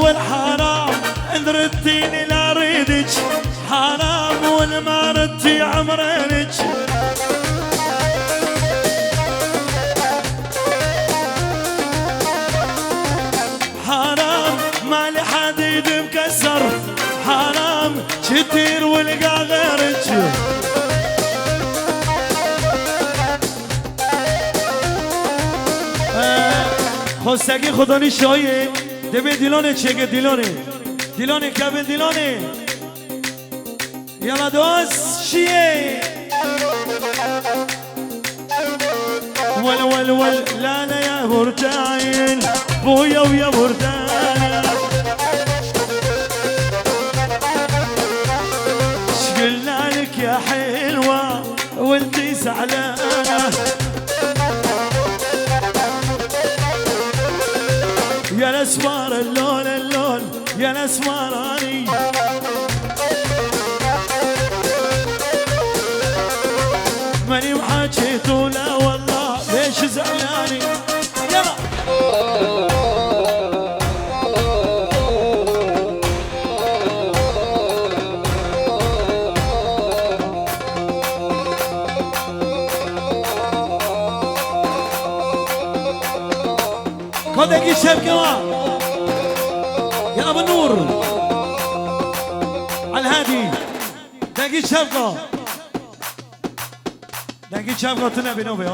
ول حرام ان ردتيني لا اريدك، حرام والما ردتي عمرينك. حرام ما لحد ايد مكسر، حرام كتير ولقى غيرك. خستگی خدانی شایه دبی دیلانه چگه دیلانه کبه دیلانه یلا دوست شیه ول لا لا يا برتاين بويا ويا برتاين شقلنا لك يا حلوة وانتي زعلانة. يا الاسمار اللون يا الاسمراني ماني وحاجيت ولا والله ليش زعلاني. يلا خذك الشاب كمان يا ابو النور على الهادي. دقي الشبكه دقي الشبكه تنبي نوبي.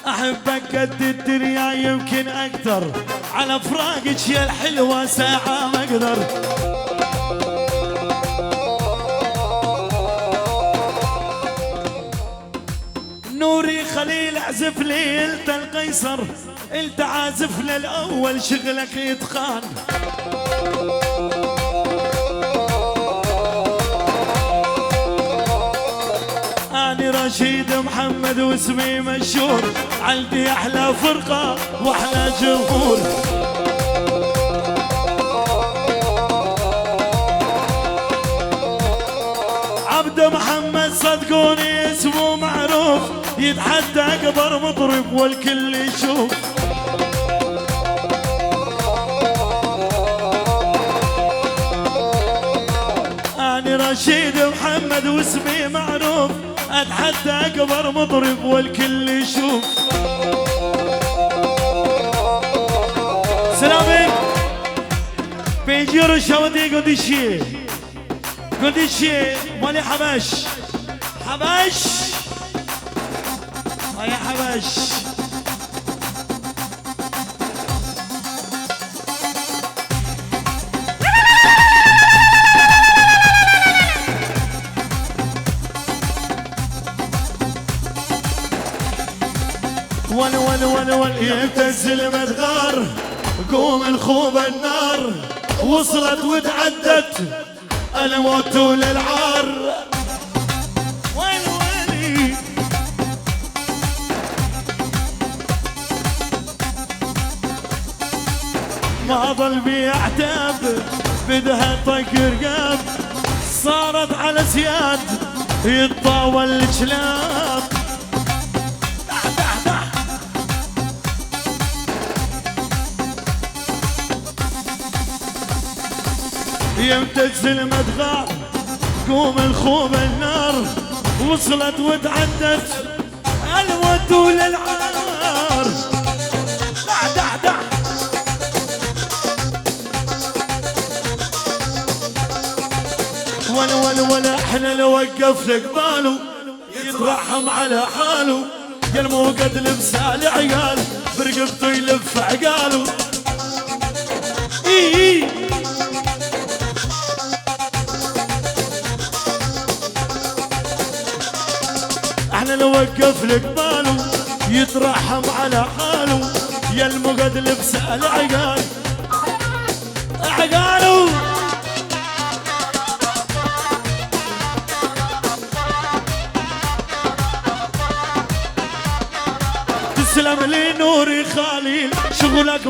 احبك قد الدنيا يمكن اكثر، على فراقك يا الحلوه ساعه ما اقدر. نوري خليل اعزف لي انت القيصر، انت عازف للاول شغلك يتخان. انا رشيد محمد واسمي مشهور، عندي احلى فرقه واحلى جمهور. عبد محمد صدقوني اسمه معروف، يتحدى اكبر مطرب والكل يشوف. انا رشيد محمد واسمي معروف، اتحدى اكبر مطرب والكل يشوف. سلامي بيجيرو شودي قديشي مالي حبش يا حبش. ول يهتز المدغار، قوم الخوب النار وصلت وتعدت الموت للعار. ويلي ما ظل بيعتاب، بدها طق رقاب، صارت على سياد يتطاول الكلاب. يمتز المدغار قوم الخوم النار وصلت وتعدت والود للعار دع دع دع ولا احنا لو وقف قباله يترحم على حاله يا الموقد لبسال عيال برقبته يلف عقاله اي احنا لو وقف قباله يترحم على حاله يا الموقد لبسال عقال عقاله تسلم لي نوري خليل شغلك 100%.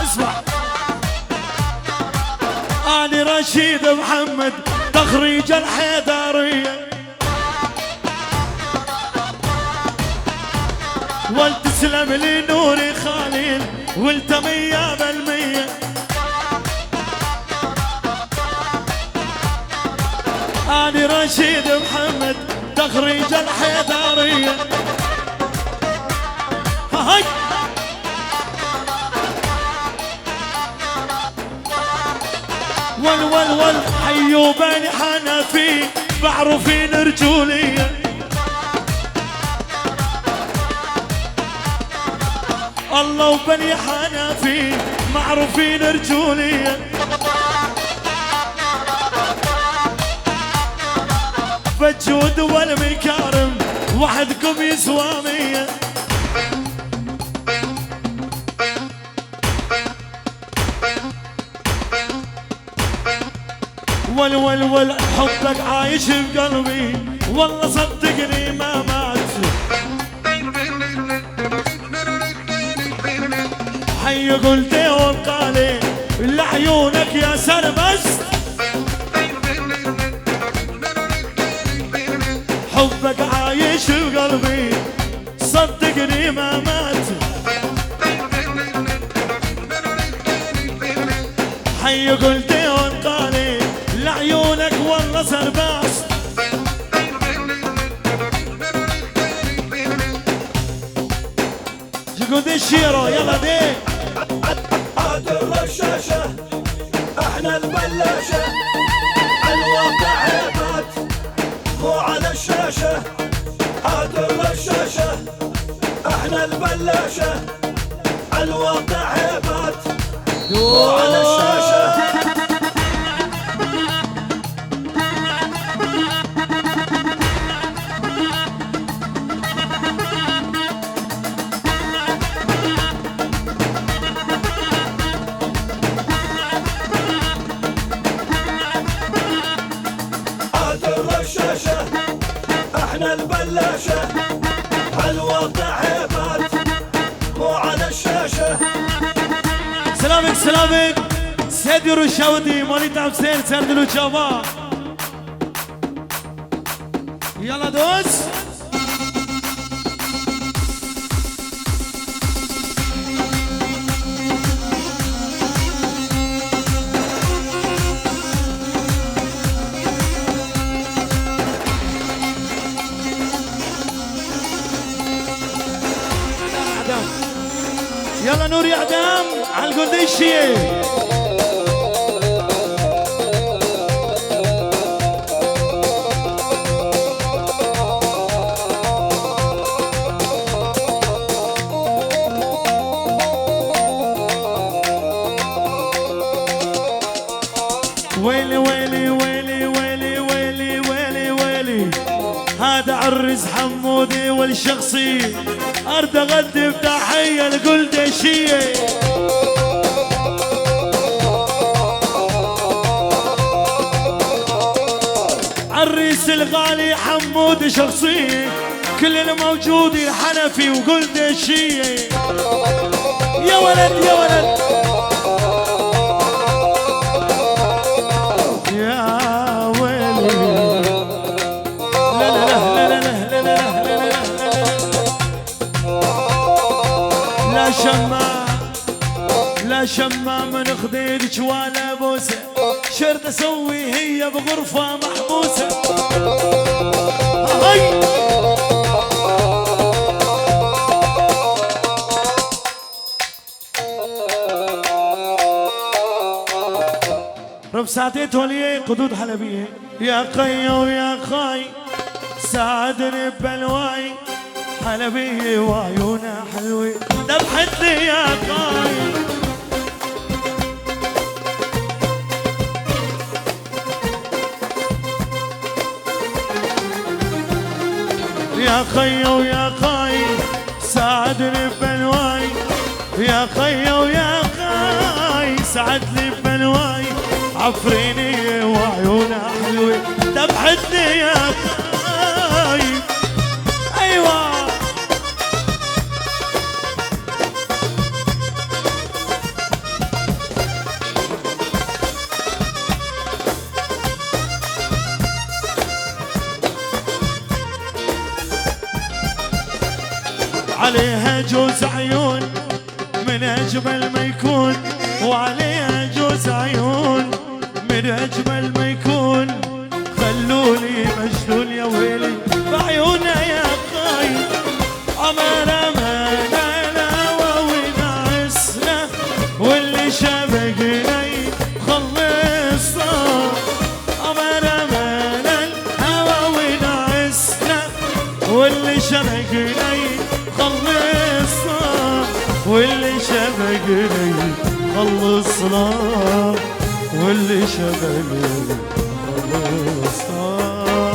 اسمع أنا رشيد محمد تخريج الحيدرية والتسلم لي نوري خليل وانت 100%. أنا رشيد محمد تخريج الحيدرية هاي ول حيو بني حنفي معروفين رجولية الله وبني حنفي معروفين رجولية فالجود والمكارم وحدكم يسوى 100. ول حبك عايش بقلبي والله صدقني ما مات حي قلتي وقالي لعيونك يا سربست حبك عايش بقلبي صدقني ما مات حي قلتي وانقالي لعيونك والله سرباس جقود الشيرو يلا دي عاد الرشاشة احنا البلاشة الواقع عيبات مو على الشاشة عاد الرشاشة احنا البلاشة الواقع عيبات مو على الشاشة احنا البلاشة هالواقع عيبات مو على الشاشة. سلامك سيدي رشاودي موليد حسين سرد الوجابا يلا دوس يلا نور يا عدام على القديشية ويلي ويلي ويلي ويلي ويلي ويلي ويلي هذا عرس حمودي والشخصي أرد أقدم تحية القلدشية عريس الغالي حمودي شخصي كل الموجود الحنفي وقلدشية يا ولد يا ولد يا ويلي لا لا لا لا لا لا لا لا لا لا شمام من خديدك ولا بوسه شرط اسوي هي بغرفه محبوسه رفساتي تولي قدود حلبية يا قي ويا خاي ساعدني ببلواي حلبية وعيونها حلوة ذبحت لي يا قاي يا خي ويا خاي ساعدني ببلواي يا خي ويا خاي ساعدني ببلواي عفريني وعيونها حلوة ذبحتني يا خاي أيوة عليها جوز عيون من أجمل ما يكون وعليها جوز عيون من أجمل ما يكون خلولي مجنون يا ويلي بعيونها يا خاي عمر أمانا الهوى ونعسنا واللي شبقنا يخلصنا عمر أمانا الهوى ونعسنا واللي شبقنا يخلصنا واللي شبقنا خلصنا واللي شبقني خلصنا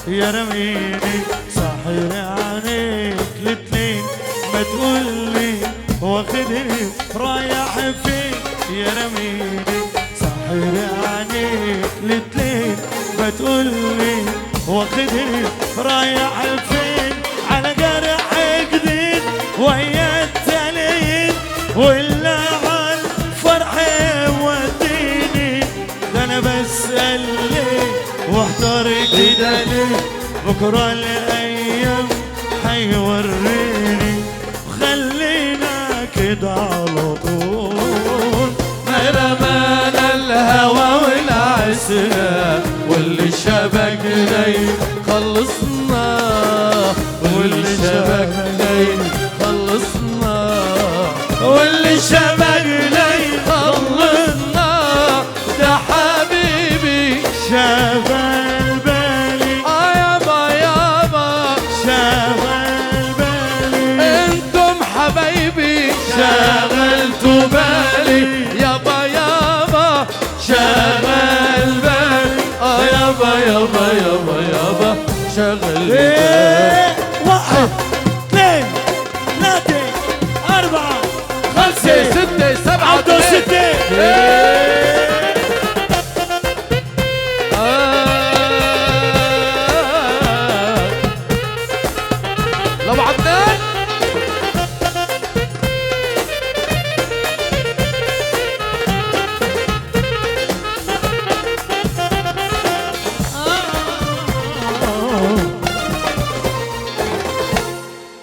يا رميني ساحر عينيك الاتنين ما تقولي واخدني رايح فين يا رميني ساحر عينيك الاتنين ما تقولي واخدني رايح فين على جرح جديد ويا التانيين ولا على الفرح وديني ده انا بسأل ليه واحضر كده ليه بكره الايام حيوريني وخلينا كده على طول رمانا الهوى والعسنا واللي شبكنا يخلصنا واللي شبكنا يخلصنا واللي شبكنا يخلصنا ده حبيبي شغل بالي يابا يابا شغل بالي انتم حبايبي شغلتوا بالي يابا يابا شغل بالي يابا يابا يابا يابا شغل بالي واحد اثنين ثلاثة أربعة خمسة ستة سبعة عبدو ستة لو عدنان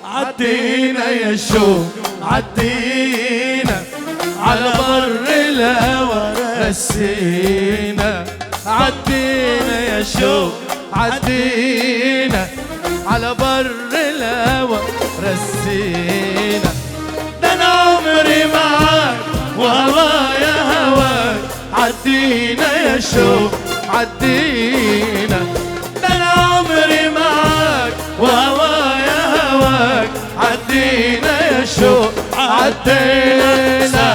عدينا يا شوق عدينا على بر الهوى رسينا عدينا يا شوق عدينا على بر الهوى رسينا ده انا عمري معاك وهوايا هواك عدينا يا شوق عدينا ده انا عمري معاك وهوايا هواك عدينا يا شوق عدينا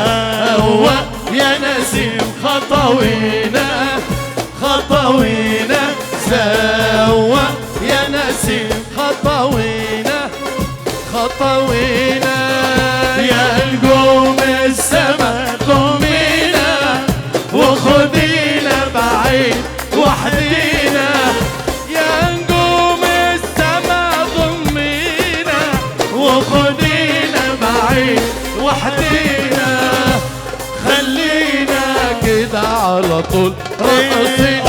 هو يا نسيم خطوينا خطوينا سوا يا نسيم خطوينا خطوينا يا نجوم السما قومينا وخدينا بعيد وحدينا يا نجوم السما ضمينا وخدينا بعيد وحدينا خلينا كده على طول راقصين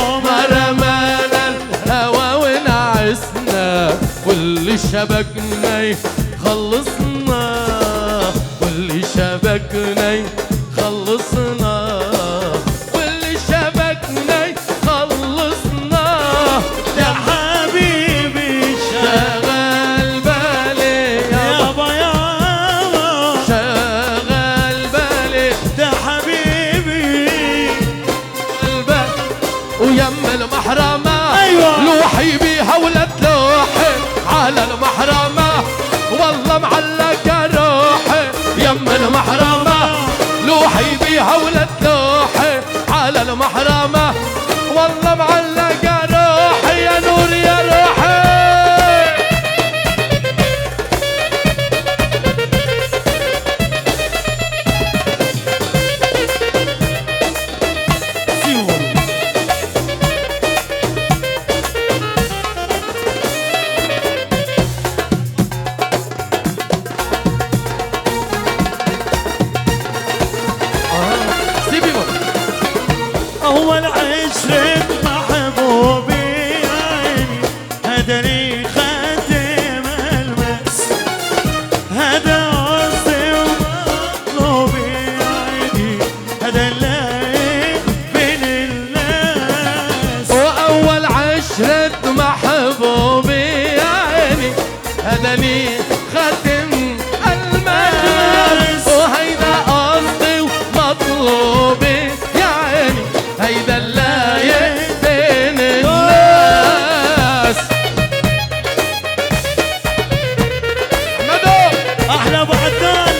رمانا الهوى ونعسنا واللي شبكنا يخلصنا واللي شبكنا يخلصنا واللي شبكنا يخلصنا يا حبيبي على المحرمة والله معلقة روحي يم المحرمة لوحي بيها ولا تلوحي على المحرمة والله معلقة روحي يا نور يا روحي أول عشرة محبوبي عيني هداني خاتم الماس هذا قصدي ومطلوبي عيني هذا اللايق بين الناس وأول عشرة محبوبي عيني هداني خاتم الماس وهيدا قصدي ومطلوبي هيدا اللايق بين الناس مدو أحلى أبو عدنان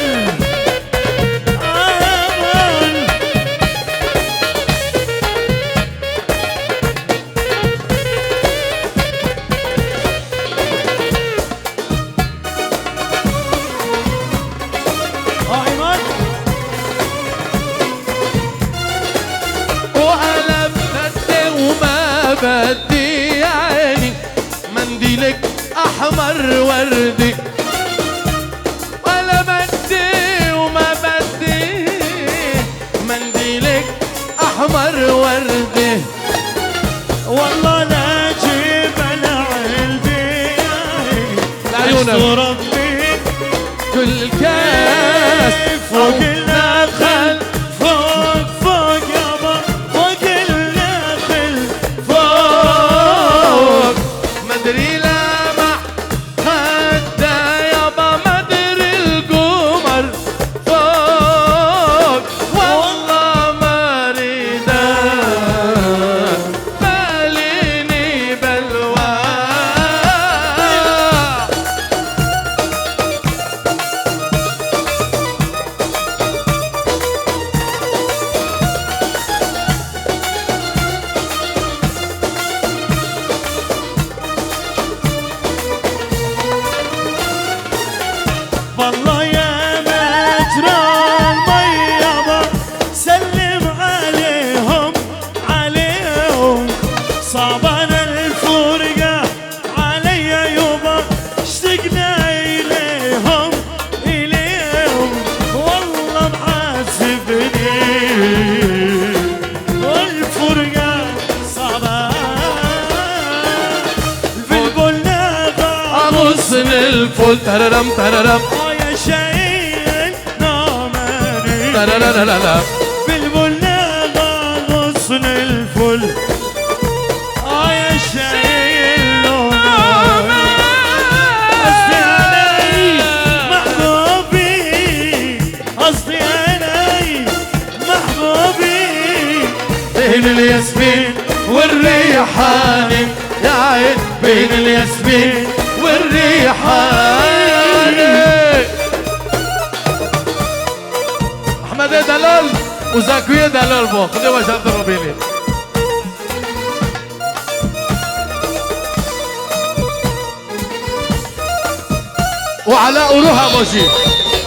عماد وأنا بدي وما بدي يا عيني منديلك أحمر وردي ولا بدي وما بدي منديلك أحمر وردي والله لا جيب العلبي لعيونك ربي كل كاس فوق النخل فوق فوق يابا فوق النخل فوق مدري لمع خدا يابا مدري القمر فوق والله ما ريدا باليني بلوى والله يا مجرى المي يابا سلم عليهم عليهم صعبان الفرقة عليا يابا اشتقنا إليهم إليهم والله معذبني والفرقة صعبان البلبل نغى غصن الفل تررم تررم يا شايل نامني ترررررم بلبل نغى غصن الفل يا شايل نامني قصدي علي محبوبي قصدي علي محبوبي بين الياسمين والريحان يا عين بين الياسمين والريحان احمد دلال وزاكوية دلال بو خذي وجه ضربيني وعلاء وروح ابوشي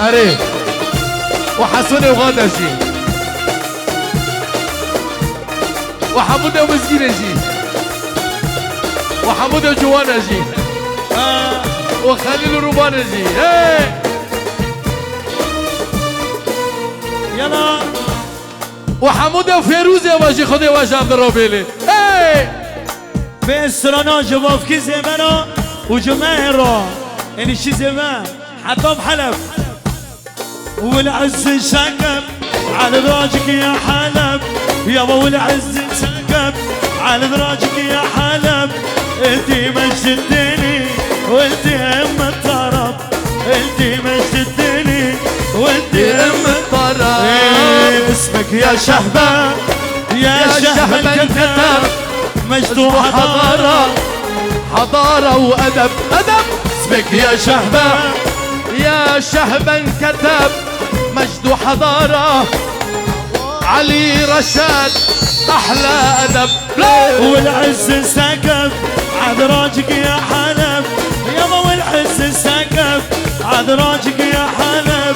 اري وحسوني وغادة جي وحمودة ومسكينة جي وحمودة وجوانا جي وخليل وروبانا جي يلا وحمودة وفيروز يا واجي خذي واجه عبد الربيلي به استرانا جواف کی زمنا و جمعه را یعنی چی زمان حتى بحلب والعز شكب على دراجك يا حلب يابا والعز شكب على دراجك يا حلب انتي مجدتني وانتي ام الطرب انتي مجدتني وانتي ام الطرب اسمك يا شهبة يا شهبة الكتاب مجد وحضارة حضارة وأدب أدب اسمك يا شهبة يا شهبا كتب مجد وحضارة علي رشاد أحلى أدب. والعز سقف عذراجك يا حلب يابا، والعز سقف عذراجك يا حلب.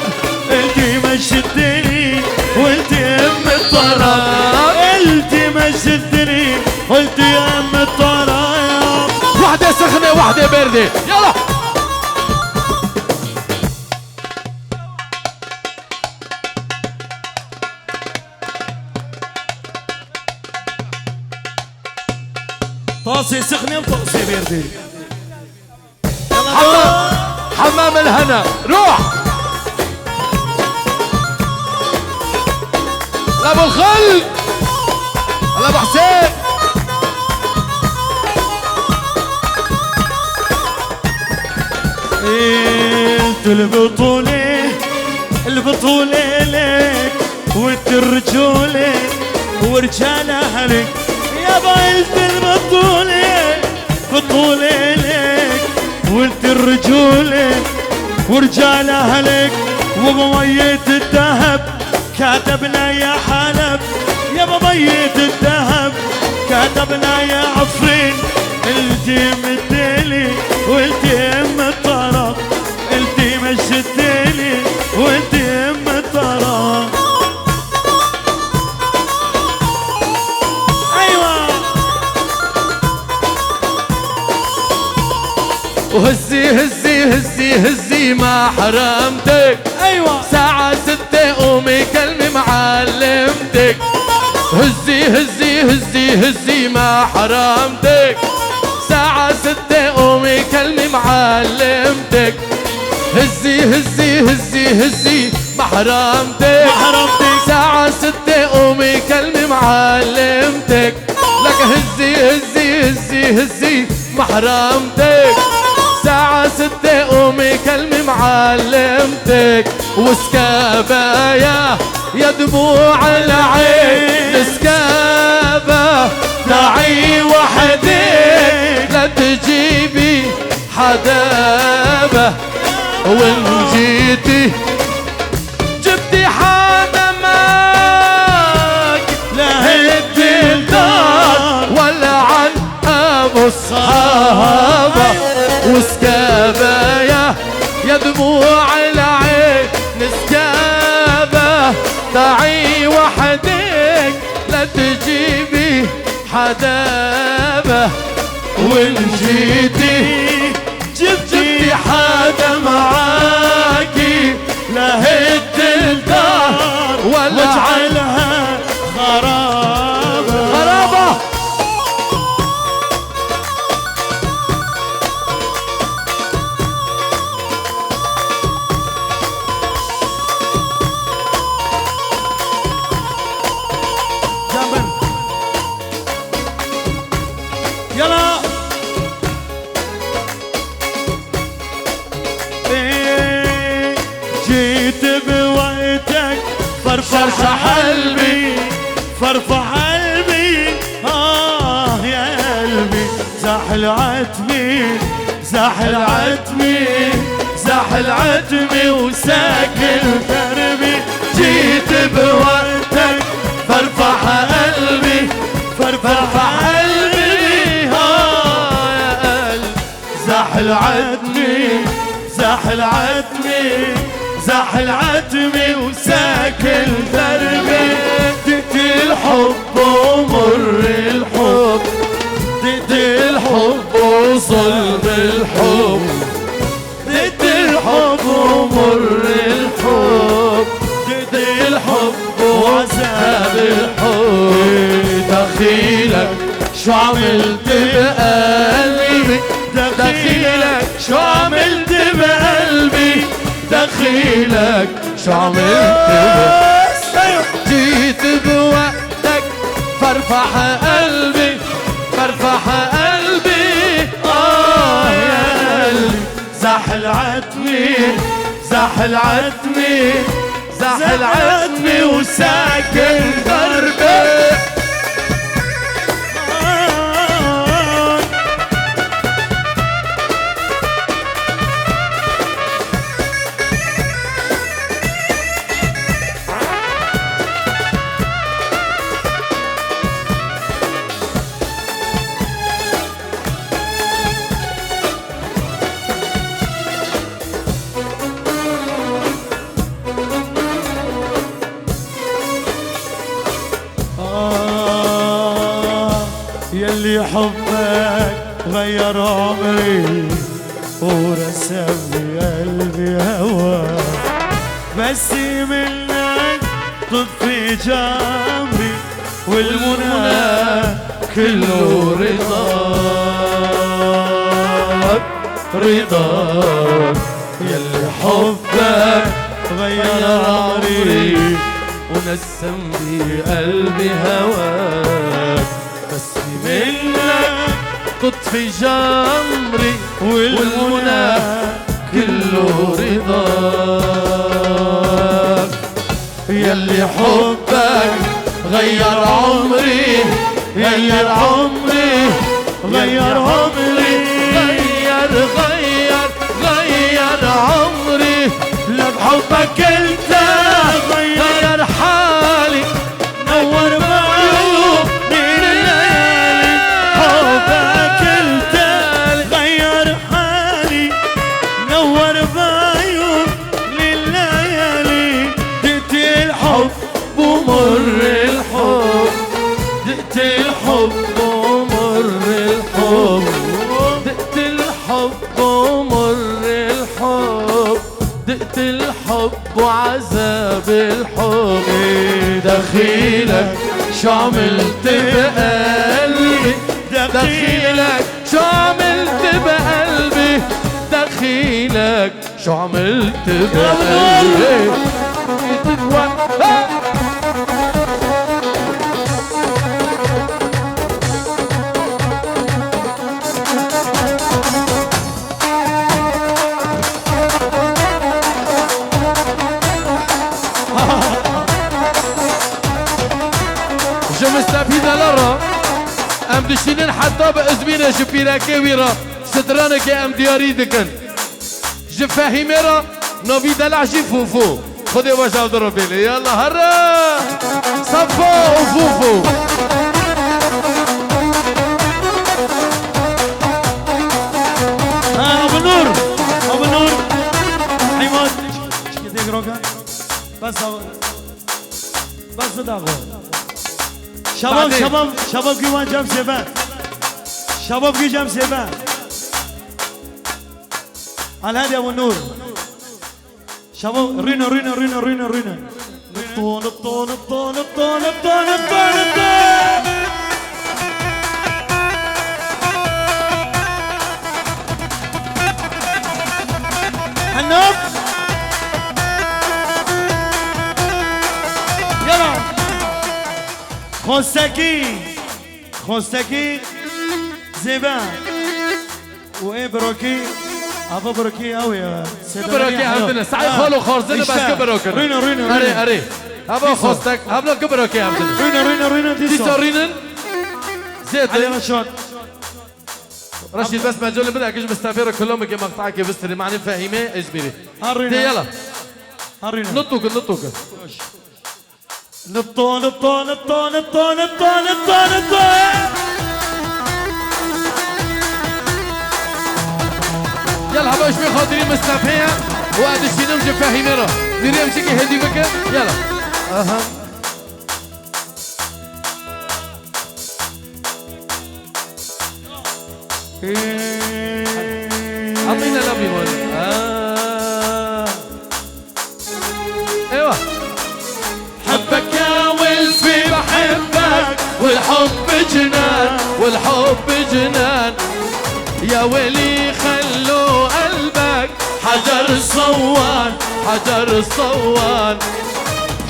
انتي مشدني وانتي ام الطرب، انتي مشدني وانتي ام الطرب. واحدة سخنة واحدة باردة يلا. طاسة سخنة وطاسة باردة. حمام الهنا روح لابو الخل هلا ابو حسين. قلت البطولة البطولة لك وانت الرجولة ورجال اهلك يابا. قلت البطولة بطولة لك وانت الرجولة ورجال اهلك. وبمية الذهب كاتبنا يا حلب يابا، مية الذهب كاتبنا يا عفرين. انتي مديلي وانتي ام الطرب، انتي مشديلي وانتي ام الطرب. ايوه وهزي هزي هزي هزي ما حرمتك. ايوه ساعة 6 قومي كلمي معلمتك. هزي هزي هزي هزي ما حرمتك. ساعة 6 قومي كلمي معلمتك. هزي هزي هزي هزي ما حرمتك. ساعة 6 قومي كلمي معلمتك. لك هزي هزي هزي هزي ما حرمتك. ساعة 6 قومي كلمي معلمتك. وسكابة يا دموع العين سكابة دعي وحدك لا تجيبي حدابة. وان جيتي جبتي حدا ماك لا هدي الدار ولا عن ابو الصحابة. وسكابة يا دموع العين نسكابة دعي وحدك لا تجيبي حدابة. وان جيتي جبتي حدا معاكي لا هد الدار ولا واجعلها خرابة. خرابة. يلا جيت بوقتك فرفع قلبي فرفع قلبي يا قلبي. زحل عتمي زحل عتمي زحل عتمي وساكن دربي. جيت بوقتك فرفع قلبي فرفع قلبي يا قلبي. زحل عتمي زحل عتمي زحل عتمي وساكن دربي. دقت الحب ومر الحب دقت الحب وصلب الحب دقت الحب ومر الحب دقت الحب وعذاب الحب. دخيلك شو عملت بقلبي دخيلك شو عملت بقلبي دخيلك شو عملت بقلبي. جيت بوقتك فرفع قلبي فرفع قلبي يا قلبي. زحل عتمي زحل عتمي زحل عتمي وساكن دربي. يلي حبك غير عمري ورسم بقلبي هواك، بس منك تطفي جمري والمنى كله رضاك رضاك. يلي حبك غير عمري ونسم بقلبي هواك، بس منك تطفي جمري والمنى كله رضاك. يلي حبك غير عمري غير عمري غير عمري غير عمري. لا بحبك انت غير حالي نور بعيوني الليالي. حبك انت غير حالي نور بعيوني الليالي. دقت الحب ومر الحب، دقت الحب ومر الحب، دقت الحب ومر الحب، دقت الحب وعذاب الحب. دخيلك شو عملت بقلبي، دخيلك شو عملت بقلبي، دخيلك شو عملت بقلبي. جو مستفيد لرا ام دشينين حتى بازمينة جبيرا كبيرة سترانك ام دياري دكن جفاهيميرا نوبي دلع جفوفو. خذي وجه ضربي لي يلا هرا صفو وفوفو. ابو نور ابو نور حيوان كده يقرأ بس بس داغو. شباب شباب شباب جوان جام سيفان، شباب جي جام سيفان على هادي ابو النور. شباب رينا رينا رينا رينا رينا نطو نطو نطو نطو نطو نطو نطو. هنوب يلا خوستكي خوستكي زيبان وايه بروكي ابو بروكي اوي كبروكي عندنا سعي خولو خورزنا بس كبروكي رينا رينا اري اري ابو خوستك ابو كبروكي عندنا رينا رينا رينا ديسو رينن زيت علينا شوت رشيد بس مجول بدك اجي مستفير كلهم كي مقطعك بستري معني فاهمه اجبري دي يلا هرينا نطوك نطوك نطو نطو نطو نطو نطو نطو نطو. يلا هبا ايش بخاطرين مستفيه وقت الشينم جفاهيميرا نريم شكي هدي بك يلا اها اعطينا لبي مول ايوه. حبك يا ولفي بحبك والحب جنان والحب جنان. يا ولي خلو قلبك حجر صوان حجر صوان.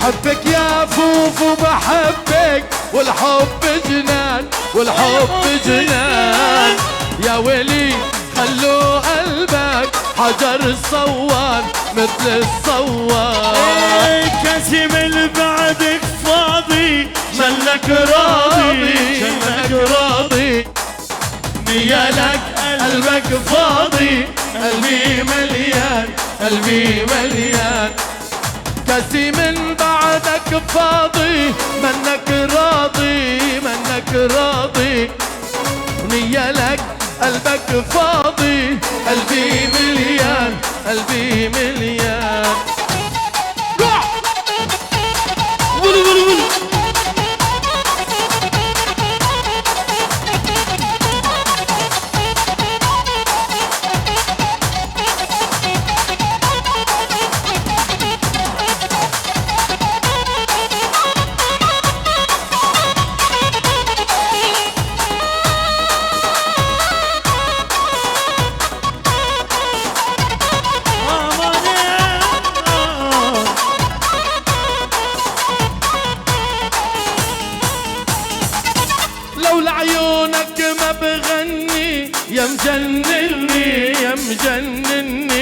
حبك يا فوفو بحبك والحب جنان والحب جنان. يا ولي خلو قلبك حجر الصوان مثل الصوان. كاسي من بعدك فاضي شلك راضي شلك راضي. نيالك قلبك فاضي قلبي مليان قلبي مليان. كاسي من بعدك فاضي منك راضي منك راضي. نيالك قلبك فاضي قلبي مليان قلبي مليان.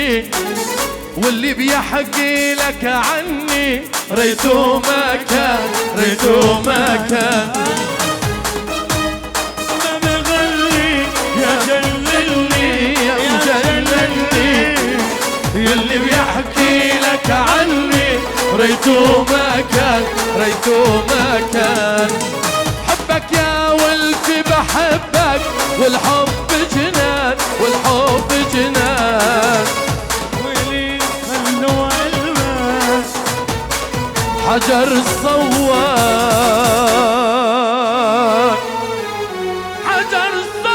مني، واللي بيحكي لك عني ريته ما كان، ريته ما كان. ما بغني يا جللني يا مجنني، يلي بيحكي لك عني ريته ما كان، ريته ما كان. حبك يا ولدي بحبك، والحب جنان، والحب جنان. ويلي خلوا الماء حجر الصوان، حجر الصوان.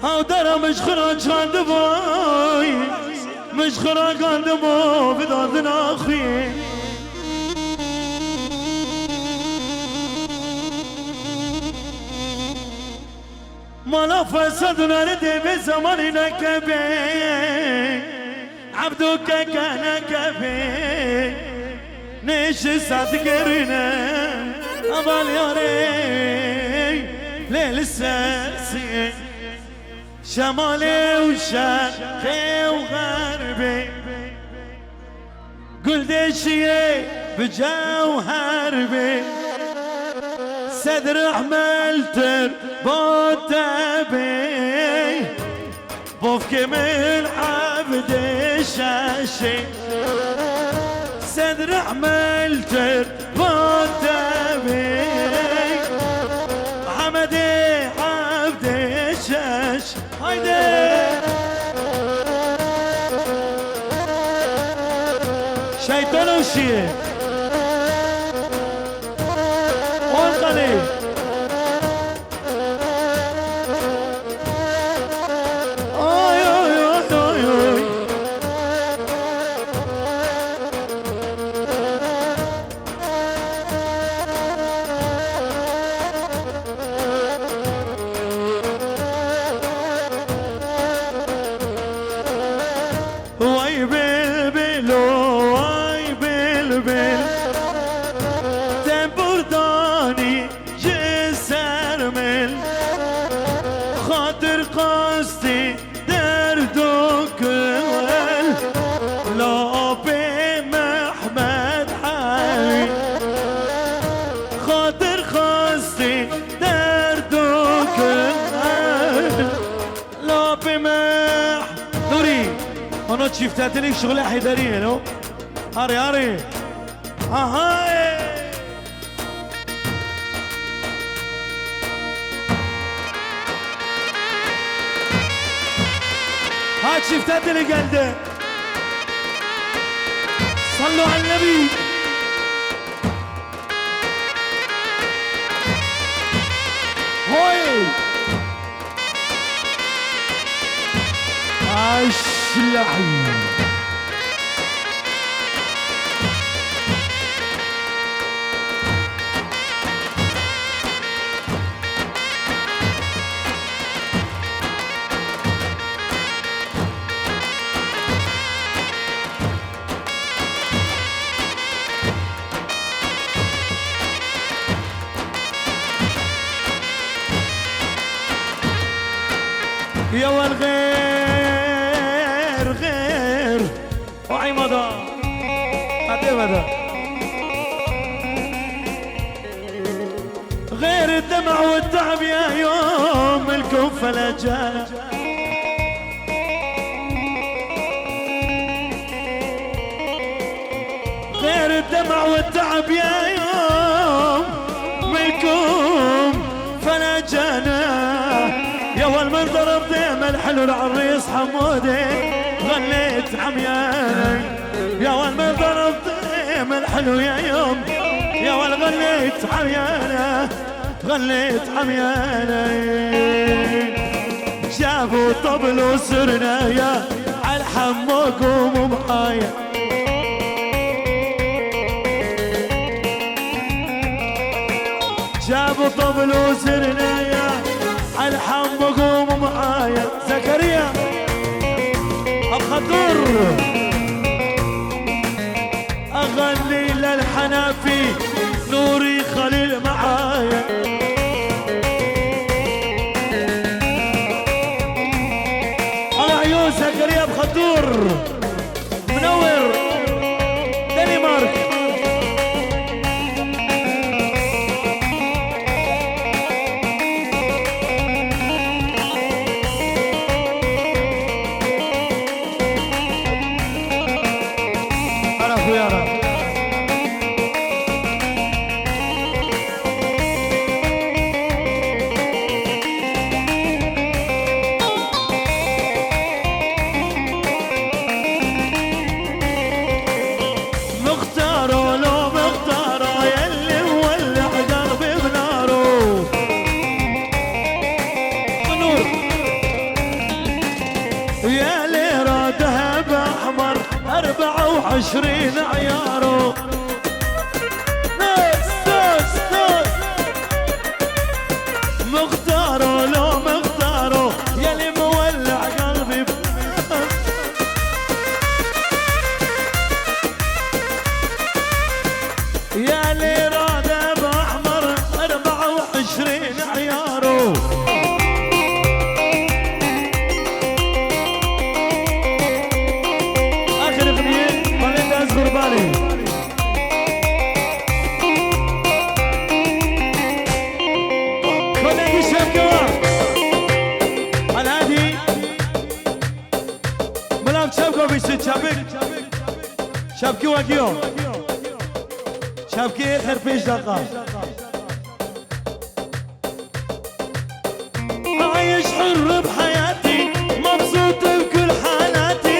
هاو درا مش خراج عند باي، مش خراج عند بو بدادنا اخي. ما نفسدنا ردي بزماننا كبير، عبدك كان كبير. نيش صدقرنا أبال ياري ليل الساسي، شمالي وشرقي وغربي. قل دشي بجوهر بي، صدر حملت بوتابي. بوفك من عبد الشاشي، صدر حملت بوتابي. حمدي عبد الشاش هيدي شيطان وشيه والقليل. آي آي آي آي واي بلبل واي بلبل تنبرداني جسر من خاطر قصدي دردك لا بمحمد علي. خاطر قصدي دردك لا بمح نوري. انا شفتت لك شغله حيدريه لو هاري هاري هاي. هات شفتت اللي قلده. صلوا على النبي. هوي الشلعي. يا والغير غير وعي مدى قد مدى غير الدمع والتعب يا يوم الكوفة لا جانا. غير الدمع والتعب يا يوم منكم فلا جانا. يا والمنظر بديم الحلو العريس حمودي غنيت عمياني. يا والمنظر بديم الحلو يا يوم يا والغنيت عمياني، غنيت عمياني. جابوا طبل وسرنا يا عالحمو قوموا معايا. جابوا طبل وسرنا يا عالحمو قوموا معايا. زكريا الخضر أغني للحنفي نوري خليل مع وعشرين عياره ناس ناس ناس مختاره لو مختاره يلي مولع قلبي يلي راده باحمر 24 عياره اخر اغنيه مالت اصغر بالي كوني شبكه الهادي ملام شبكه بيصير شبك شبكي وكيو شبكي اخر 5 دقائق عايش حر بحياتي مبسوط بكل حالاتي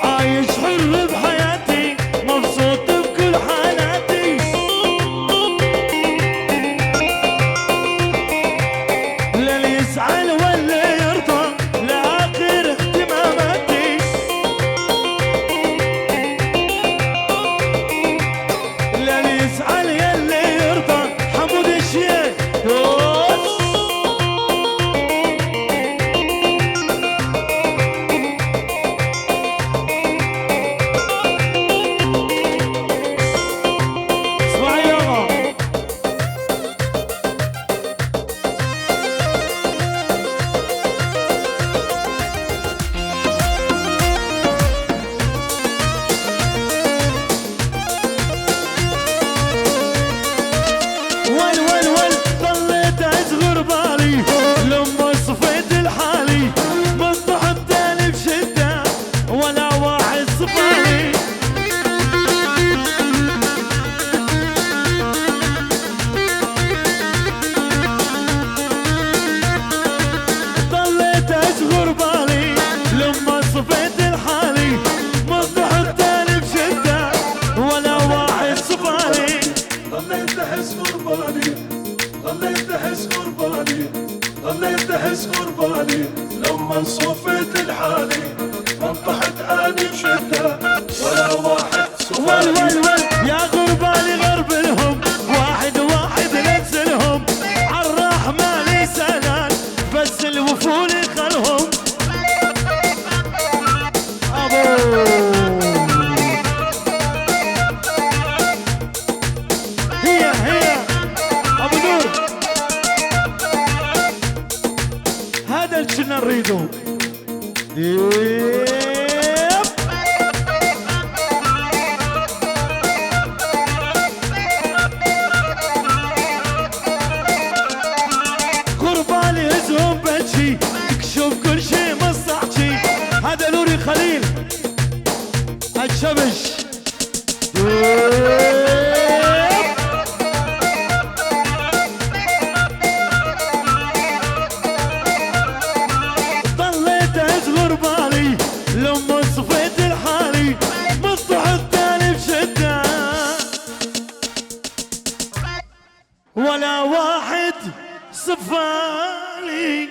عايش حر بحياتي مبسوط بكل حالاتي لا اللي يزعل ولا يرضى لآخر اهتماماتي لا اللي يزعل يلي يرضى حمود الشيخ اسمع يابا ول ضليت اصغر بالي لما صفيت الحالي من ضحت تاني بشدة ولا واحد صفالي ضليت اصغر بالي لما صفيت الحالي من ضحت تاني بشدة ولا واحد صفالي ضليت احس غرباني ضليت احس غرباني ضليت احس غرباني لما صفيت الحالي انطحت اني بشده ولا واحد صفاني يا غربالي غرب لهم واحد واحد نزلهم عالرحمن سنان بس الوفول خلهم ابو هي ابو نور هذا اللي كنا نريده غربالي هزهم بنشي تكشف كل شي مصحشي هذا نوري خليل الشبش ضليت اصغر بالي لما صفيت الحالي مصطح التالي بشدة ولا واحد صفالي